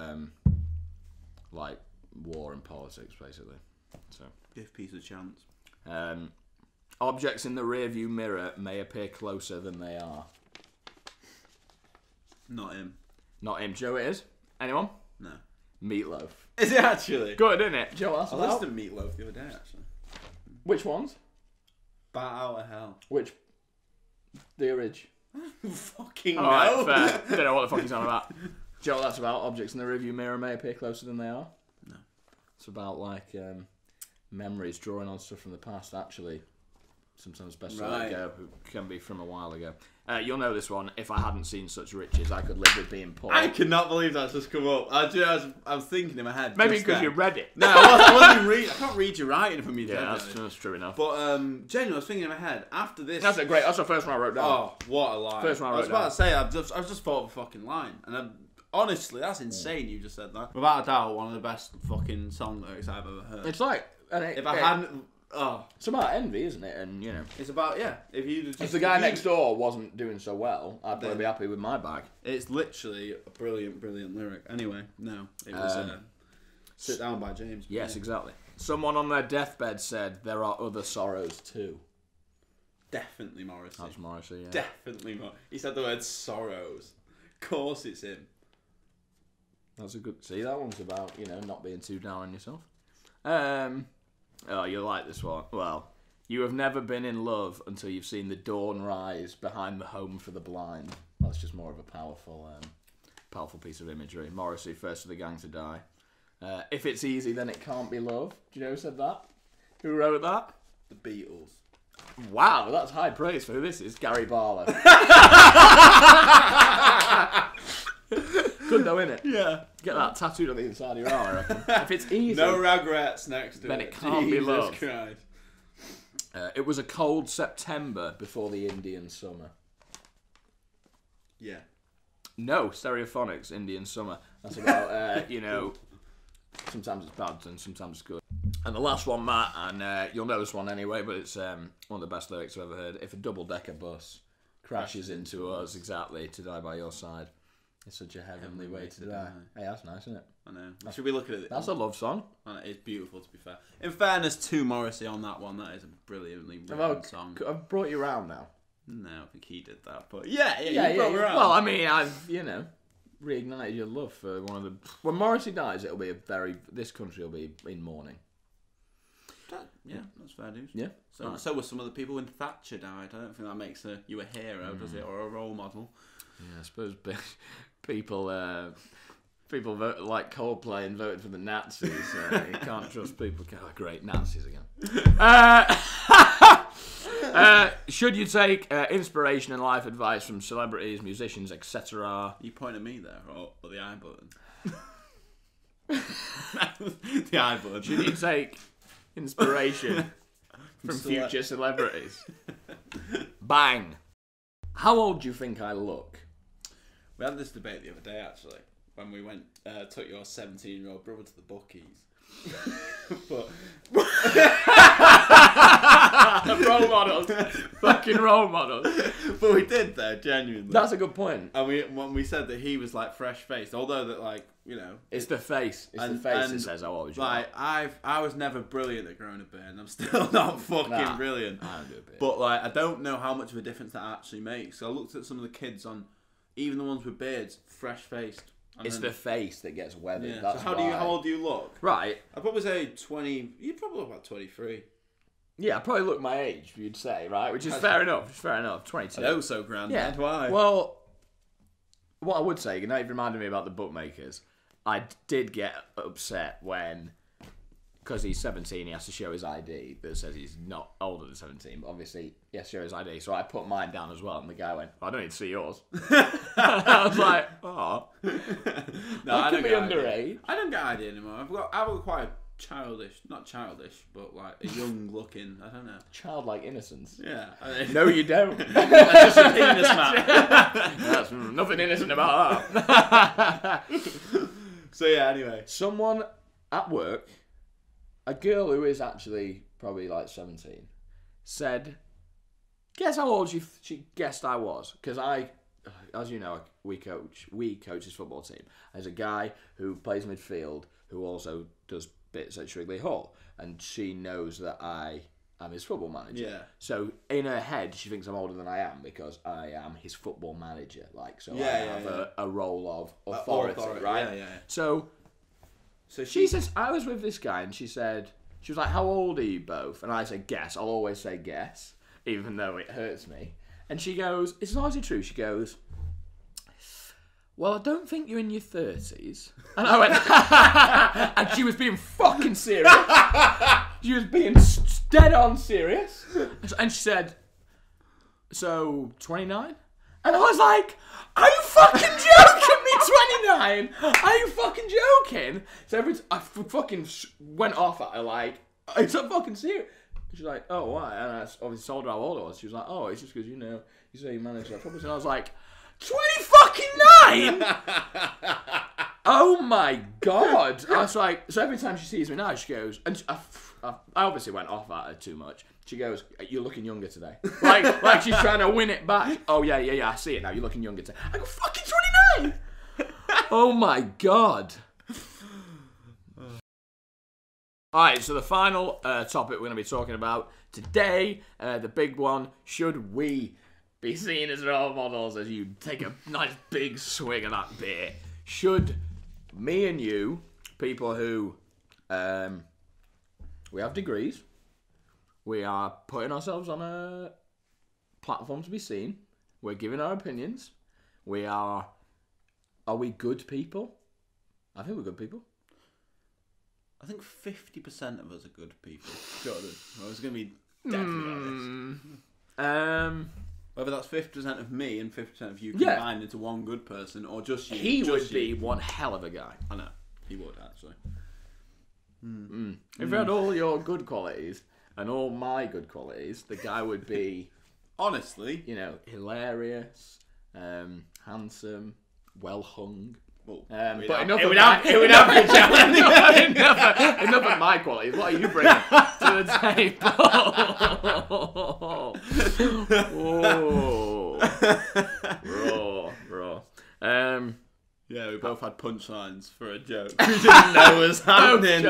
like, war and politics, basically. So give peace a chance. Objects in the rearview mirror may appear closer than they are. Not him. Not him. Do you know who it is? Anyone? No. Meatloaf. Is it actually? Good, isn't it? Do you know what that's I about? listened to Meatloaf the other day, actually. Which ones? Bat Out of Hell. Which? The Orig. Fucking no. Alright, fair. Don't know what the fuck he's on about. Do you know what that's about? Objects in the rearview mirror may appear closer than they are? No. It's about, like, memories, drawing on stuff from the past, actually. Sometimes best to let go, who can be from a while ago. You'll know this one. If I hadn't seen such riches, I could live with being poor. I cannot believe that's just come up. I was thinking in my head. Maybe because you read it. No, I wasn't reading. I can't read your writing from you. Yeah, that's true enough. But genuinely, I was thinking in my head after this. That's the first one I wrote down. Oh, what a line! First one I wrote down. was about to say, I just thought of a fucking line, and honestly, that's insane. You just said that. Without a doubt, one of the best fucking song lyrics I've ever heard. It's like, if I hadn't. Oh, it's about envy, isn't it? And you know, it's about If the guy next door wasn't doing so well, I'd probably be happy with my bag. It's literally a brilliant lyric. Anyway, no, it was "Sit Down" by James. Yes, exactly. Someone on their deathbed said there are other sorrows too. Definitely Morrissey. That's Morrissey. Yeah. Definitely Morrissey. He said the word sorrows. Of course, it's him. That's a good. See, that one's about not being too down on yourself. Oh, you'll like this one. Well, you have never been in love until you've seen the dawn rise behind the home for the blind. That's just more of a powerful piece of imagery. Morrissey, first of the gang to die. If it's easy, then it can't be love. Do you know who said that? Who wrote that? The Beatles. Wow, that's high praise for who this is. Gary Barlow. Good though, innit? Yeah. Get that tattooed on the inside of your arm, I reckon. If it's easy... No regrets next to it. Then it can't be love. Christ. It was a cold September before the Indian summer. Yeah. No, Stereophonics, Indian summer. That's about, sometimes it's bad and sometimes it's good. And the last one, Matt, and you'll know this one anyway, but it's one of the best lyrics I've ever heard. If a double-decker bus crashes into us, exactly, to die by your side. It's such a heavenly way to die. Hey, that's nice, isn't it? I know. Should we look at it? That's a love song. It's beautiful, to be fair. In fairness to Morrissey on that one, that is a brilliantly written song. I've brought you around now. No, I think he did that, but yeah, you brought me around. Well, I mean, I've reignited your love for one of the. When Morrissey dies, it'll be this country will be in mourning. That's fair news. Yeah. So were some of the people when Thatcher died. I don't think that makes you a hero, does it, or a role model? Yeah, I suppose people vote like Coldplay and voted for the Nazis. You can't trust people. Oh, great, Nazis again. Should you take inspiration and life advice from celebrities, musicians, etc.? You point at me there, or the I button? The I button. Should you take inspiration from future celebrities? Bang. How old do you think I look? We had this debate the other day, actually, when we took your 17-year-old brother to the bookies. Role models. Fucking role models. But we did, though, genuinely. That's a good point. And when we said that he was, like, fresh-faced, although that, like, It's the face. It's the face that says how old you are. Like, I was never brilliant at growing a beard, and I'm still not fucking brilliant. I don't do a beard. But, like, I don't know how much of a difference that actually makes. So I looked at some of the kids on, even the ones with beards, fresh-faced. It's the face that gets weathered. Yeah. That's so how old do you look? Right. I'd probably say 20. You'd probably look about 23. Yeah, I probably look my age, you'd say, right? Which is fair enough. It's fair enough. 22. Oh, so grand. Yeah. Why? Well, what I would say, now you've reminded me about the bookmakers. I did get upset when because he's 17, he has to show his ID that says he's not older than 17, but obviously he has to show his ID. So I put mine down as well, and the guy went, I don't need to see yours. I was like, oh. No, I don't be get underage. ID. I don't get ID anymore. I've got quite childish, not childish, but like a young looking, I don't know. Childlike innocence. Yeah. No, you don't. That's just a penis, man. That's nothing innocent about that. So yeah, anyway. Someone at work, a girl who is actually probably like 17, said, guess how old she guessed I was? Because as you know, we coach his football team. There's a guy who plays midfield who also does bits at Shrigley Hall, and she knows that I am his football manager. Yeah. So in her head, she thinks I'm older than I am because I am his football manager. Like, so I have a role of authority, right? Yeah. So she says, I was with this guy, and she was like, how old are you both? And I said, guess. I'll always say guess, even though it hurts me. And she goes, it's largely true. She goes, well, I don't think you're in your 30s. And I went, and she was being fucking serious. She was being dead on serious. And she said, so 29? And I was like, are you fucking joking me, 29? Are you fucking joking? So I fucking went off at her like, is that fucking serious? She's like, oh, why? And I obviously told her how old I was. She was like, oh, it's just because, you know, you say you manage that football. And I was like, 20 fucking 9? Oh my God. I was like, so every time she sees me now, she goes, and I obviously went off at her too much. She goes, you're looking younger today. Like she's trying to win it back. Oh, yeah, I see it now. You're looking younger today. I go, fucking 29? Oh my God. Alright, so the final topic we're going to be talking about today, the big one, should we be seen as role models as you take a nice big swig of that beer? Should me and you, people who, we have degrees, we are putting ourselves on a platform to be seen, we're giving our opinions, are we good people? I think we're good people. I think 50% of us are good people. Jordan, I was going to be definitely honest. Whether that's 50% of me and 50% of you combined into one good person, or just you. He would be one hell of a guy. I know. He would, actually. If you had all your good qualities and all my good qualities, the guy would be, honestly, you know, hilarious, handsome, well hung. Well, but enough of my qualities. What are you bringing to the table? Raw. Yeah, we both had punchlines for a joke. We didn't know was happening.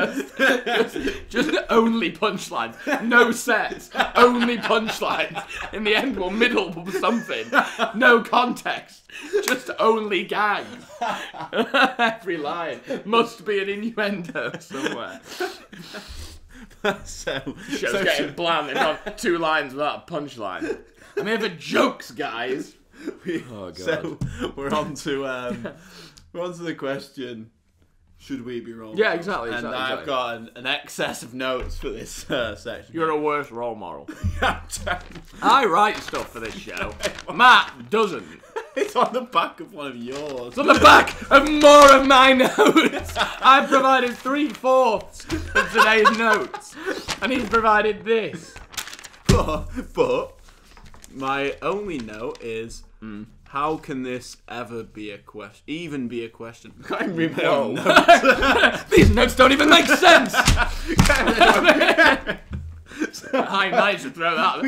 Just only punchlines. No sets. Only punchlines. In the end, we'll middle something. No context. Just only gags. Every line must be an innuendo somewhere. Show's getting bland. It's on 2 lines without a punchline. I'm here for jokes, guys. Oh, God. So we're on to the question: should we be role models? Yeah, exactly. And I've got an excess of notes for this section. You're a worse role model. I write stuff for this show. Matt doesn't. It's on the back of one of yours. It's on the back of more of my notes. I've provided 3/4 of today's notes, and he's provided this. But my only note is. How can this ever be a question? Even be a question? Can't even read my own notes. These notes don't even make sense. High nice to throw that.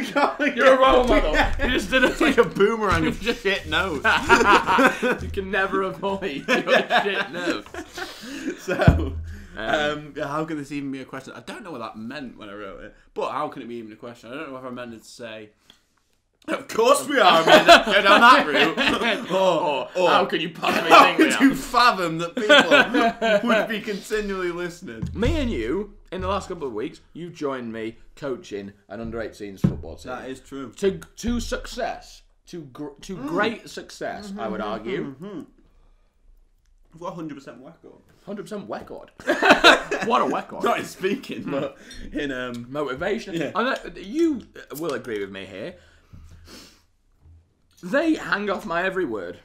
You're a role model. You just did it like a boomerang of shit notes. You can never avoid your shit notes. So, how can this even be a question? I don't know what that meant when I wrote it. But how can it be even a question? I don't know if I meant it to say. Of course we are, man. Go down that route. Or how can you possibly how think we could are? you fathom that people would be continually listening? Me and you, in the last couple of weeks, you've joined me coaching an under-18s football team. That is true. To success. To great success, I would argue. I've got 100% record. 100% record. What a record. Not in speaking, but in motivation. Yeah. I know, you will agree with me here. They hang off my every word.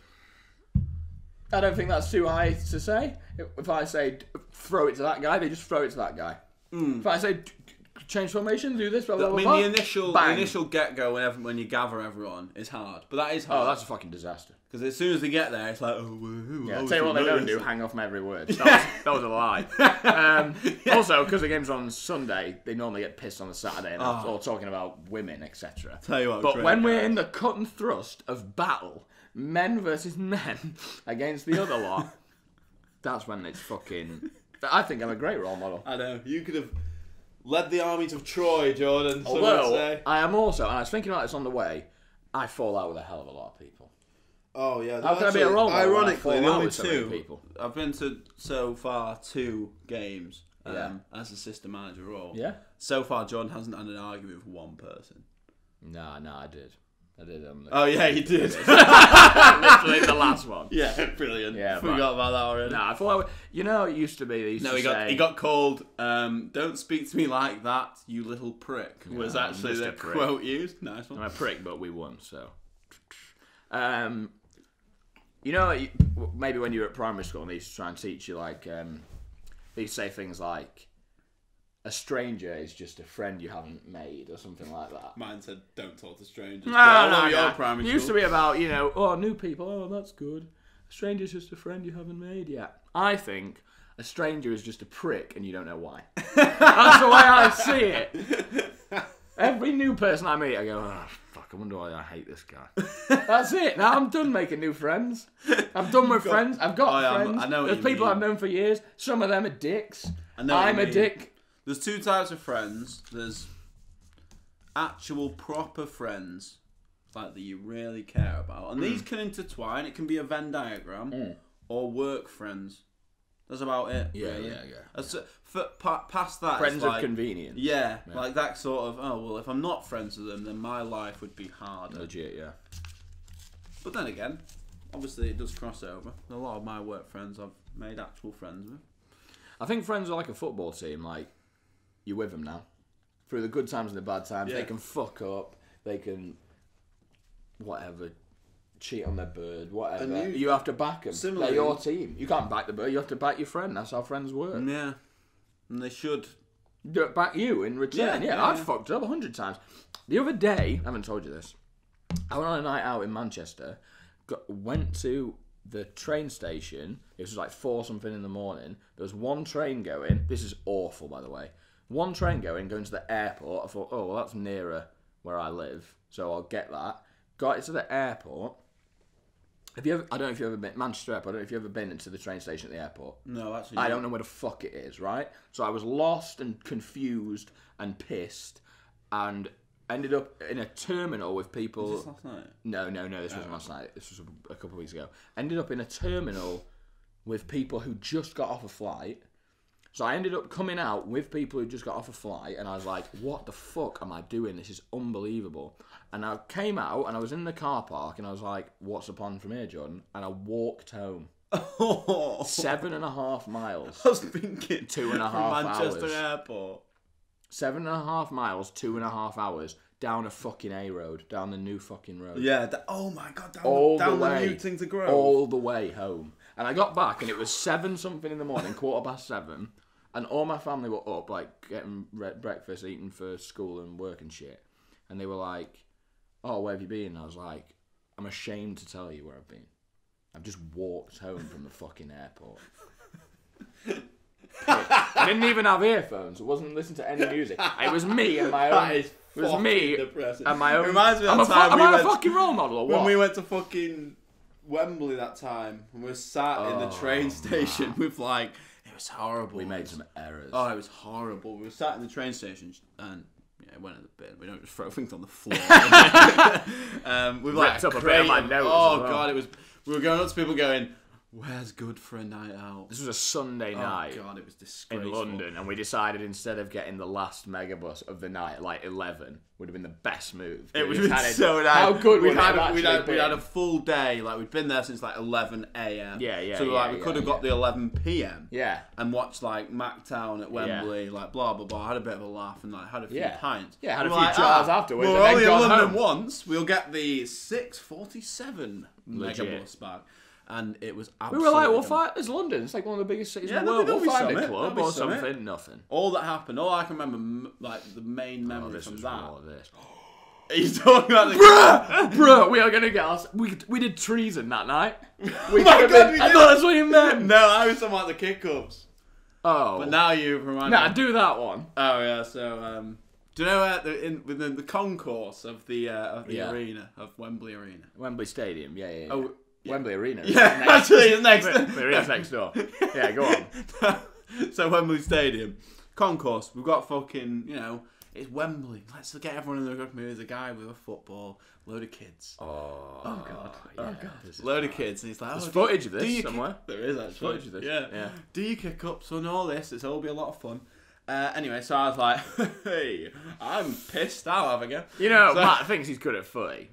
I don't think that's too high to say. If I say throw it to that guy, they just throw it to that guy. If I say change formation, do this, blah blah blah. I mean, the initial get-go when you gather everyone is hard, but that is hard. Oh, that's a fucking disaster. Because as soon as they get there, it's like, yeah, tell you what they don't do, hang off my every word. That was a lie. Also, because the game's on Sunday, they normally get pissed on the Saturday and they're all talking about women, etc. Tell you what, but when we're in the cut and thrust of battle, men versus men against the other lot, that's when it's fucking... I think I'm a great role model. I know. You could have led the armies of Troy, Jordan. Although, I am also, and I was thinking about this on the way, I fall out with a hell of a lot of people. Oh, yeah. How can I be a role model? Ironically, the only two people. I've been to, so far, 2 games as a system manager role. Yeah? So far, Jordan hasn't had an argument with one person. No, I did. Oh, yeah, you did. Literally the last one. Yeah, brilliant. Yeah, forgot about that already. No, I thought, it used to be, they used to say... he got called, don't speak to me like that, you little prick, was actually the quote used. Nice one. I'm a prick, but we won, so... maybe when you were at primary school and they used to try and teach you, like, they used to say things like, a stranger is just a friend you haven't made, or something like that. Mine said, don't talk to strangers. No. It used to be about, new people, oh, that's good. A stranger's just a friend you haven't made yet. I think a stranger is just a prick and you don't know why. That's the way I see it. Every new person I meet, I go, oh, fuck, I wonder why I hate this guy. That's it. Now I'm done making new friends. I'm done with friends. I've got friends. I know what There's people I've known for years. Some of them are dicks. I'm a dick. There's 2 types of friends. There's actual proper friends, like that you really care about. And these can intertwine. It can be a Venn diagram. Or work friends. That's about it. Yeah, really. Yeah. Past that, friends it's of like, convenience. Yeah, like that sort of, oh, well, if I'm not friends with them, then my life would be harder. Legit, yeah. But then again, obviously it does cross over. A lot of my work friends I've made actual friends with. I think friends are like a football team. Like, you're with them now. Through the good times and the bad times. Yeah. They can fuck up. They can, whatever, cheat on their bird, whatever. You have to back them. They're your team. You can't back the bird. You have to back your friend. That's how friends work. Yeah. And they should back you in return. Yeah, I've fucked up 100 times. The other day, I haven't told you this, I went on a night out in Manchester, went to the train station. It was like 4 something in the morning. There was one train going. This is awful, by the way. One train going to the airport. I thought, oh, well, that's nearer where I live, so I'll get that. Got it to the airport. I don't know if you've ever been Manchester Airport. I don't know if you've ever been into the train station at the airport. No, actually. I don't know where the fuck it is, right? So I was lost and confused and pissed, and ended up in a terminal with people. Was this last night? No. This wasn't last night. This was a couple of weeks ago. Ended up in a terminal with people who just got off a flight. So I ended up coming out with people who just got off a flight, and I was like, what the fuck am I doing? This is unbelievable. And I came out, and I was in the car park, and I was like, what's the plan from here, Jordan? And I walked home. 7.5 miles. I was thinking 2.5 hours. Manchester Airport. 7.5 miles, 2.5 hours, down a fucking A road, down the new fucking road. Yeah, oh my god, down the new thing to Grove. All the way home. And I got back, and it was 7 something in the morning, 7:15, and all my family were up, like, getting breakfast, eating for school and work and shit. And they were like, oh, where have you been? And I was like, I'm ashamed to tell you where I've been. I've just walked home from the fucking airport. I didn't even have earphones. I wasn't listening to any music. It was me and my own. It was me and my own. It reminds me of that time am I a fucking role model or what? When we went to fucking Wembley that time, and we were sat in the train station with like, it was horrible. We made some errors. Oh, it was horrible. We were sat in the train station and it went in the bin. We don't just throw things on the floor. We've like up a bit of my nose. Oh god, it was. We were going up to people going, Where's good for a night out? This was a Sunday night. Oh God, it was disgraceful. In London, and we decided instead of getting the last megabus of the night at like 11, would have been the best move. It would have been so nice. How good we would had? We had a full day. Like we'd been there since like 11 a.m. Yeah. So we could have got the 11 p.m. Yeah. And watched like Mactown at Wembley, like blah blah blah. Had a bit of a laugh and like had a few pints. Yeah, had a few jars afterwards. We're only in London once. We'll get the 6:47 megabus back. And it was absolutely... We were like, we'll find... It's London. It's like one of the biggest cities in the world. We'll find a club or something. Nothing. All that happened, all I can remember, like, the main memory from that... More of this. He's talking about the... Bruh, we are going to get us... We did treason that night. We I thought that's what you meant. No, I was talking about the kick-ups. Oh. But now you've reminded me. Nah, do that one. Oh, yeah, so... do you know where within the concourse of the arena, of Wembley Arena? Wembley Stadium, yeah. Oh, Wembley Arena. Yeah, actually, it's next. Wembley Arena's next door. Yeah, go on. So Wembley Stadium, concourse. We've got fucking, it's Wembley. Let's get everyone in the good mood. There's a guy with a football, load of kids. Oh God. Yeah, oh God. Load of kids, and he's like, there's footage of this somewhere. There is actually footage of this. Yeah. Do you kick up? So all this. It's all be a lot of fun. Anyway, so I was like, hey, I'm pissed. I'll have a go. Matt thinks he's good at footy.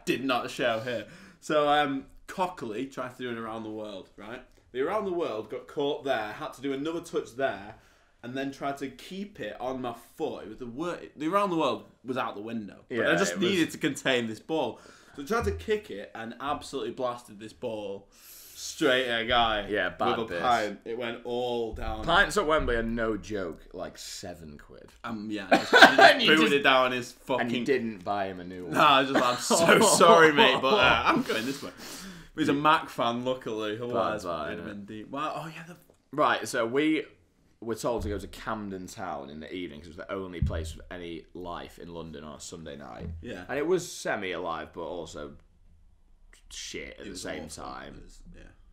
Did not show here. So, cockily tried to do it around the world, right? The around the world got caught there, had to do another touch there, and then tried to keep it on my foot. It was the around the world was out the window. But I just needed to contain this ball. So I tried to kick it and absolutely blasted this ball straight at a guy. Yeah, bad with a pint. It went all down. Pints at Wembley are no joke, like £7. Yeah, just booted it down his fucking... And you didn't buy him a new one. No, I'm so sorry, mate, but I'm going this way. He's a Mac fan, luckily. Otherwise, it'd have been deep. Well, Right, so we were told to go to Camden Town in the evening because it was the only place with any life in London on a Sunday night. Yeah. And it was semi-alive, but also shit at the same time.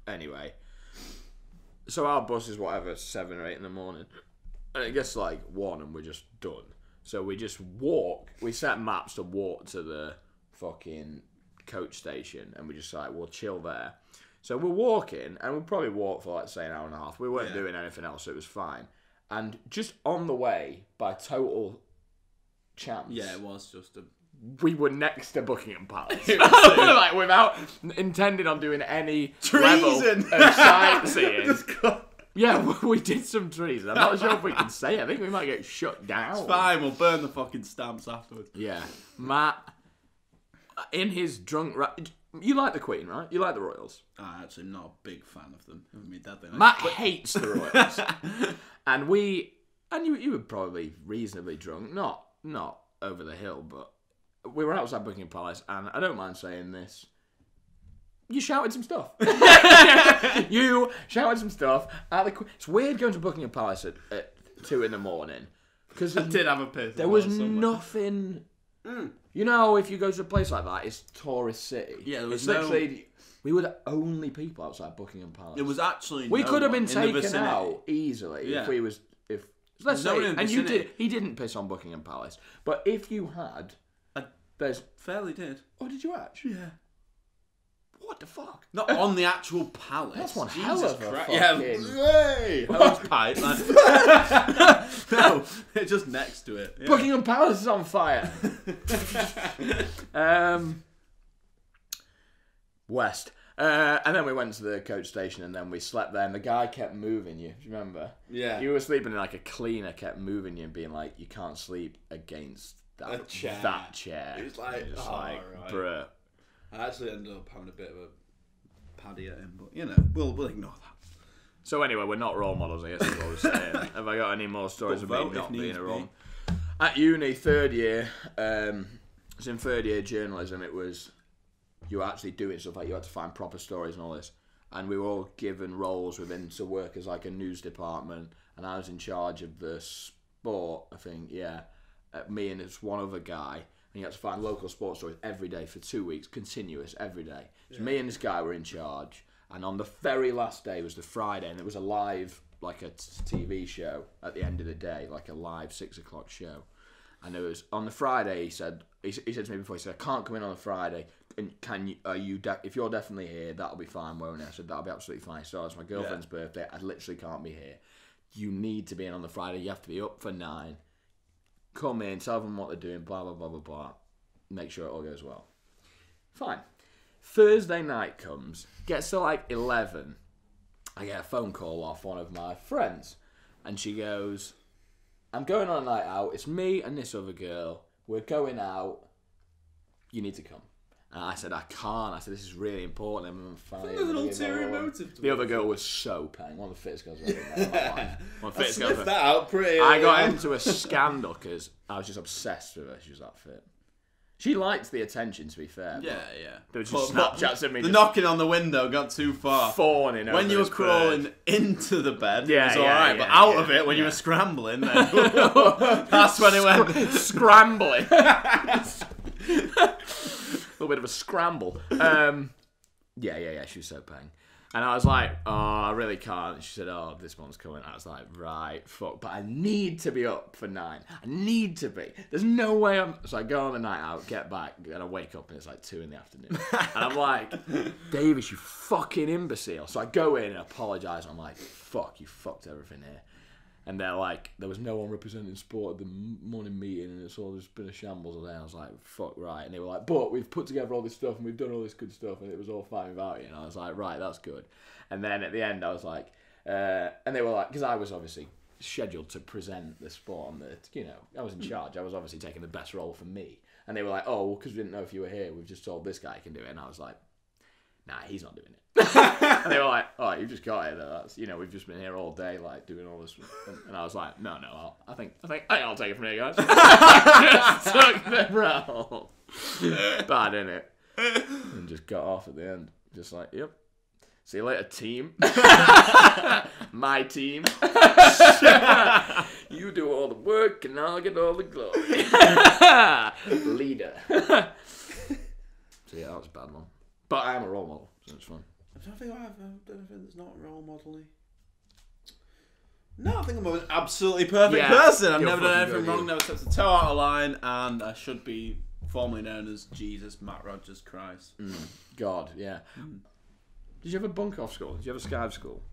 Anyway, so our bus is whatever 7 or 8 in the morning, and it gets like 1 and we're just done. So we just walk. We set maps to walk to the fucking coach station, and we just like we'll chill there. So we're walking, and we'll probably walk for like say an hour and a half. We weren't doing anything else, so it was fine. And just on the way, by total chance, it was just a. We were next to Buckingham Palace. Like, without intending on doing any level of sightseeing. Yeah, we did some treason. I'm not sure if we can say it. I think we might get shut down. It's fine, we'll burn the fucking stamps afterwards. Yeah. Matt, in his drunk... You like the Queen, right? You like the Royals? I'm actually not a big fan of them. Matt hates the Royals. And you were probably reasonably drunk. Not over the hill, but... We were outside Buckingham Palace, and I don't mind saying this. You shouted some stuff. You shouted some stuff at the. It's weird going to Buckingham Palace at 2 in the morning because I did have a piss. There was nothing. You know, if you go to a place like that, it's tourist city. Yeah, there was literally. We were the only people outside Buckingham Palace. It was actually. We could have been taken out easily if we was if. Let's say, and you did. He didn't piss on Buckingham Palace, but if you had. There's fairly did. Oh, did you actually? Yeah. What the fuck? Not on the actual palace. That's one hell of a fucking... Yeah. Hey! Hose pipe. No, it's just next to it. Yeah. Buckingham Palace is on fire. West. And then we went to the coach station, and then we slept there, and the guy kept moving you. Do you remember? Yeah. You were sleeping in like a cleaner, kept moving you and being like, you can't sleep against that chair. It was like, right. Bruh. I actually ended up having a bit of a paddy at him, but we'll ignore that. So anyway, we're not role models, I guess is what I was saying. Have I got any more stories of me not being a role? At uni, third year, it's in third year journalism, it was, you were actually doing stuff, like you had to find proper stories and all this. And we were all given roles within to work as like a news department, and I was in charge of the sport, I think, yeah. Me and this one other guy, and you had to find local sports stories every day for 2 weeks, continuous, every day. So me and this guy were in charge, and on the very last day was the Friday, and it was a live, like a TV show at the end of the day, like a live 6 o'clock show. And it was on the Friday. He said to me before, he said, I can't come in on a Friday. can you? Are you? If you're definitely here, that'll be fine, won't it? I said that'll be absolutely fine. So it's my girlfriend's birthday. I literally can't be here. You need to be in on the Friday. You have to be up for 9. Come in, tell them what they're doing. Blah blah blah blah blah. Make sure it all goes well. Fine. Thursday night comes. Gets to like 11. I get a phone call off one of my friends, and she goes, "I'm going on a night out. It's me and this other girl. We're going out. You need to come." And I said, "I can't." I said, "This is really important." There's an ulterior motive to the other girl was so paying. One of the fittest girls I've ever met. One of the fittest girls. That out pretty. I got into a scandal because I was just obsessed with her. She was that fit. She liked the attention, to be fair. Yeah. There was just Snapchats of me. The knocking on the window got too far. Fawning when you were crawling into the bed, it was alright, but out of it, when you were scrambling, then that's when it went. Scrambling. A little bit of a scramble. Yeah. She was so paying. And I was like, "Oh, I really can't." And she said, "Oh, this one's coming." I was like, "Right, fuck. But I need to be up for 9. I need to be. There's no way I'm..." So I go on the night out, get back, and I wake up and it's like 2 in the afternoon. And I'm like, "Davies, you fucking imbecile." So I go in and apologise. I'm like, "Fuck, you fucked everything here." And they're like, "There was no one representing sport at the morning meeting and it's all just been a shambles all day." And I was like, "Fuck, right." And they were like, "But we've put together all this stuff and we've done all this good stuff and it was all fine without you." And I was like, "Right, that's good." And then at the end I was like, and they were like, because I was obviously scheduled to present the sport on the, I was in charge. I was obviously taking the best role for me. And they were like, "Oh, well, because we didn't know if you were here, we've just told this guy can do it." And I was like, "Nah, he's not doing it." And they were like, "Oh, you just got here though. That's, we've just been here all day, like doing all this." And I was like, "No, I think I'll take it from here, guys." Just took the role. Bad, innit? And just got off at the end, just like, "Yep. See you later, team." My team. You do all the work and I'll get all the glory. Leader. So yeah, that was a bad one. But I am a role model, so it's fun. I don't think that's not role modelly. No, I think I'm an absolutely perfect person. I've never done anything wrong, never stepped a toe out of line, and I should be formerly known as Jesus, Matt Rogers Christ. God, yeah. Did you have a bunk off school? Did you have a skive school?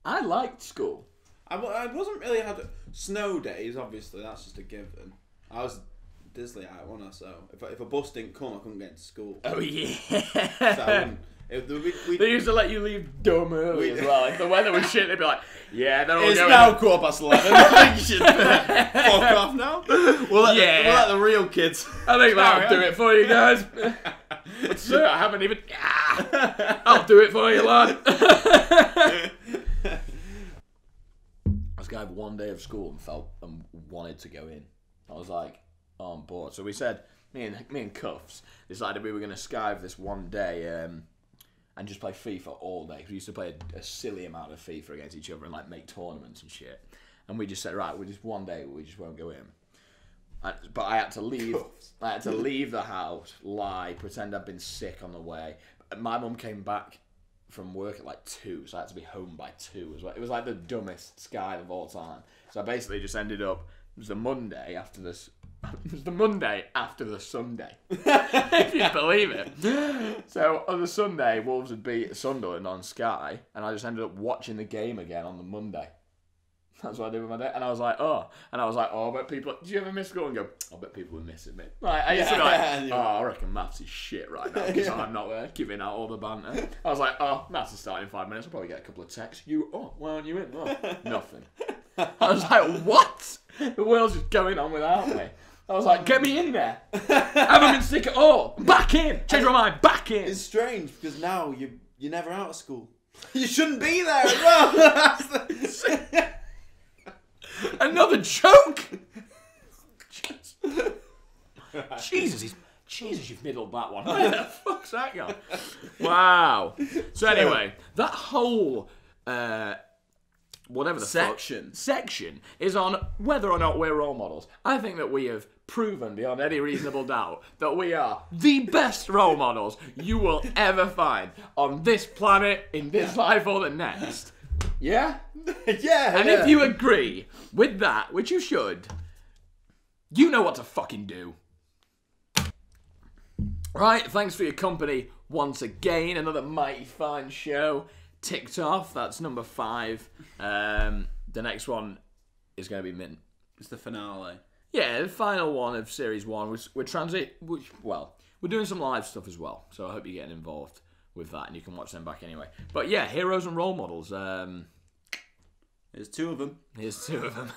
I liked school. I wasn't really had snow days. Obviously, that's just a given. I was Disley out, wasn't I? So if a bus didn't come, I couldn't get into school. Oh yeah. So they used to let you leave dumb early as well. If the weather was shit, they'd be like, "Yeah, they're all it's going." It's now 11:15. I think you should fuck off now. We'll let the real kids. I think that'll do it for you guys. Sir, I haven't even. I'll do it for you, lad. This guy had one day of school and felt and wanted to go in. I was like, on board. So we said, me and Cuffs decided we were going to skive this one day and just play FIFA all day. We used to play a silly amount of FIFA against each other and like make tournaments and shit. And we just said, right, we just one day we just won't go in. But I had to leave. I had to leave the house, lie, pretend I'd been sick on the way. My mum came back from work at like 2, so I had to be home by 2 as well. It was like the dumbest skive of all time. So I basically just ended up. It was the Monday after this. It was the Monday after the Sunday, if you believe it. So on the Sunday, Wolves had beat Sunderland on Sky, and I just ended up watching the game again on the Monday. That's what I did with my day. And I was like, oh. And I was like, oh, I bet people... Did you ever miss school and go, I bet people were missing me? Like, I used to be like, oh, I reckon maths is shit right now because I'm not giving out all the banter. I was like, oh, maths is starting in 5 minutes. I'll probably get a couple of texts. Why aren't you in? Oh, nothing. I was like, what? The world's just going on without me. I was like, get me in there. I haven't been sick at all. Back in. Change my mind. Back in. It's strange because now you're never out of school. You shouldn't be there as well. Another joke. Jesus, you've middled that one. Where the fuck's that gone? Wow. So anyway, that whole whatever the section is on whether or not we're role models. I think that we have proven beyond any reasonable doubt that we are the best role models you will ever find on this planet, in this life or the next. Yeah? Yeah. And if you agree with that, which you should, you know what to fucking do. Right, thanks for your company once again. Another mighty fine show ticked off. That's number 5. The next one is going to be mint. It's the finale. Yeah, the final one of Series 1. We're doing some live stuff as well, so I hope you're getting involved with that, and you can watch them back anyway. But yeah, heroes and role models. Here's 2 of them. Here's 2 of them.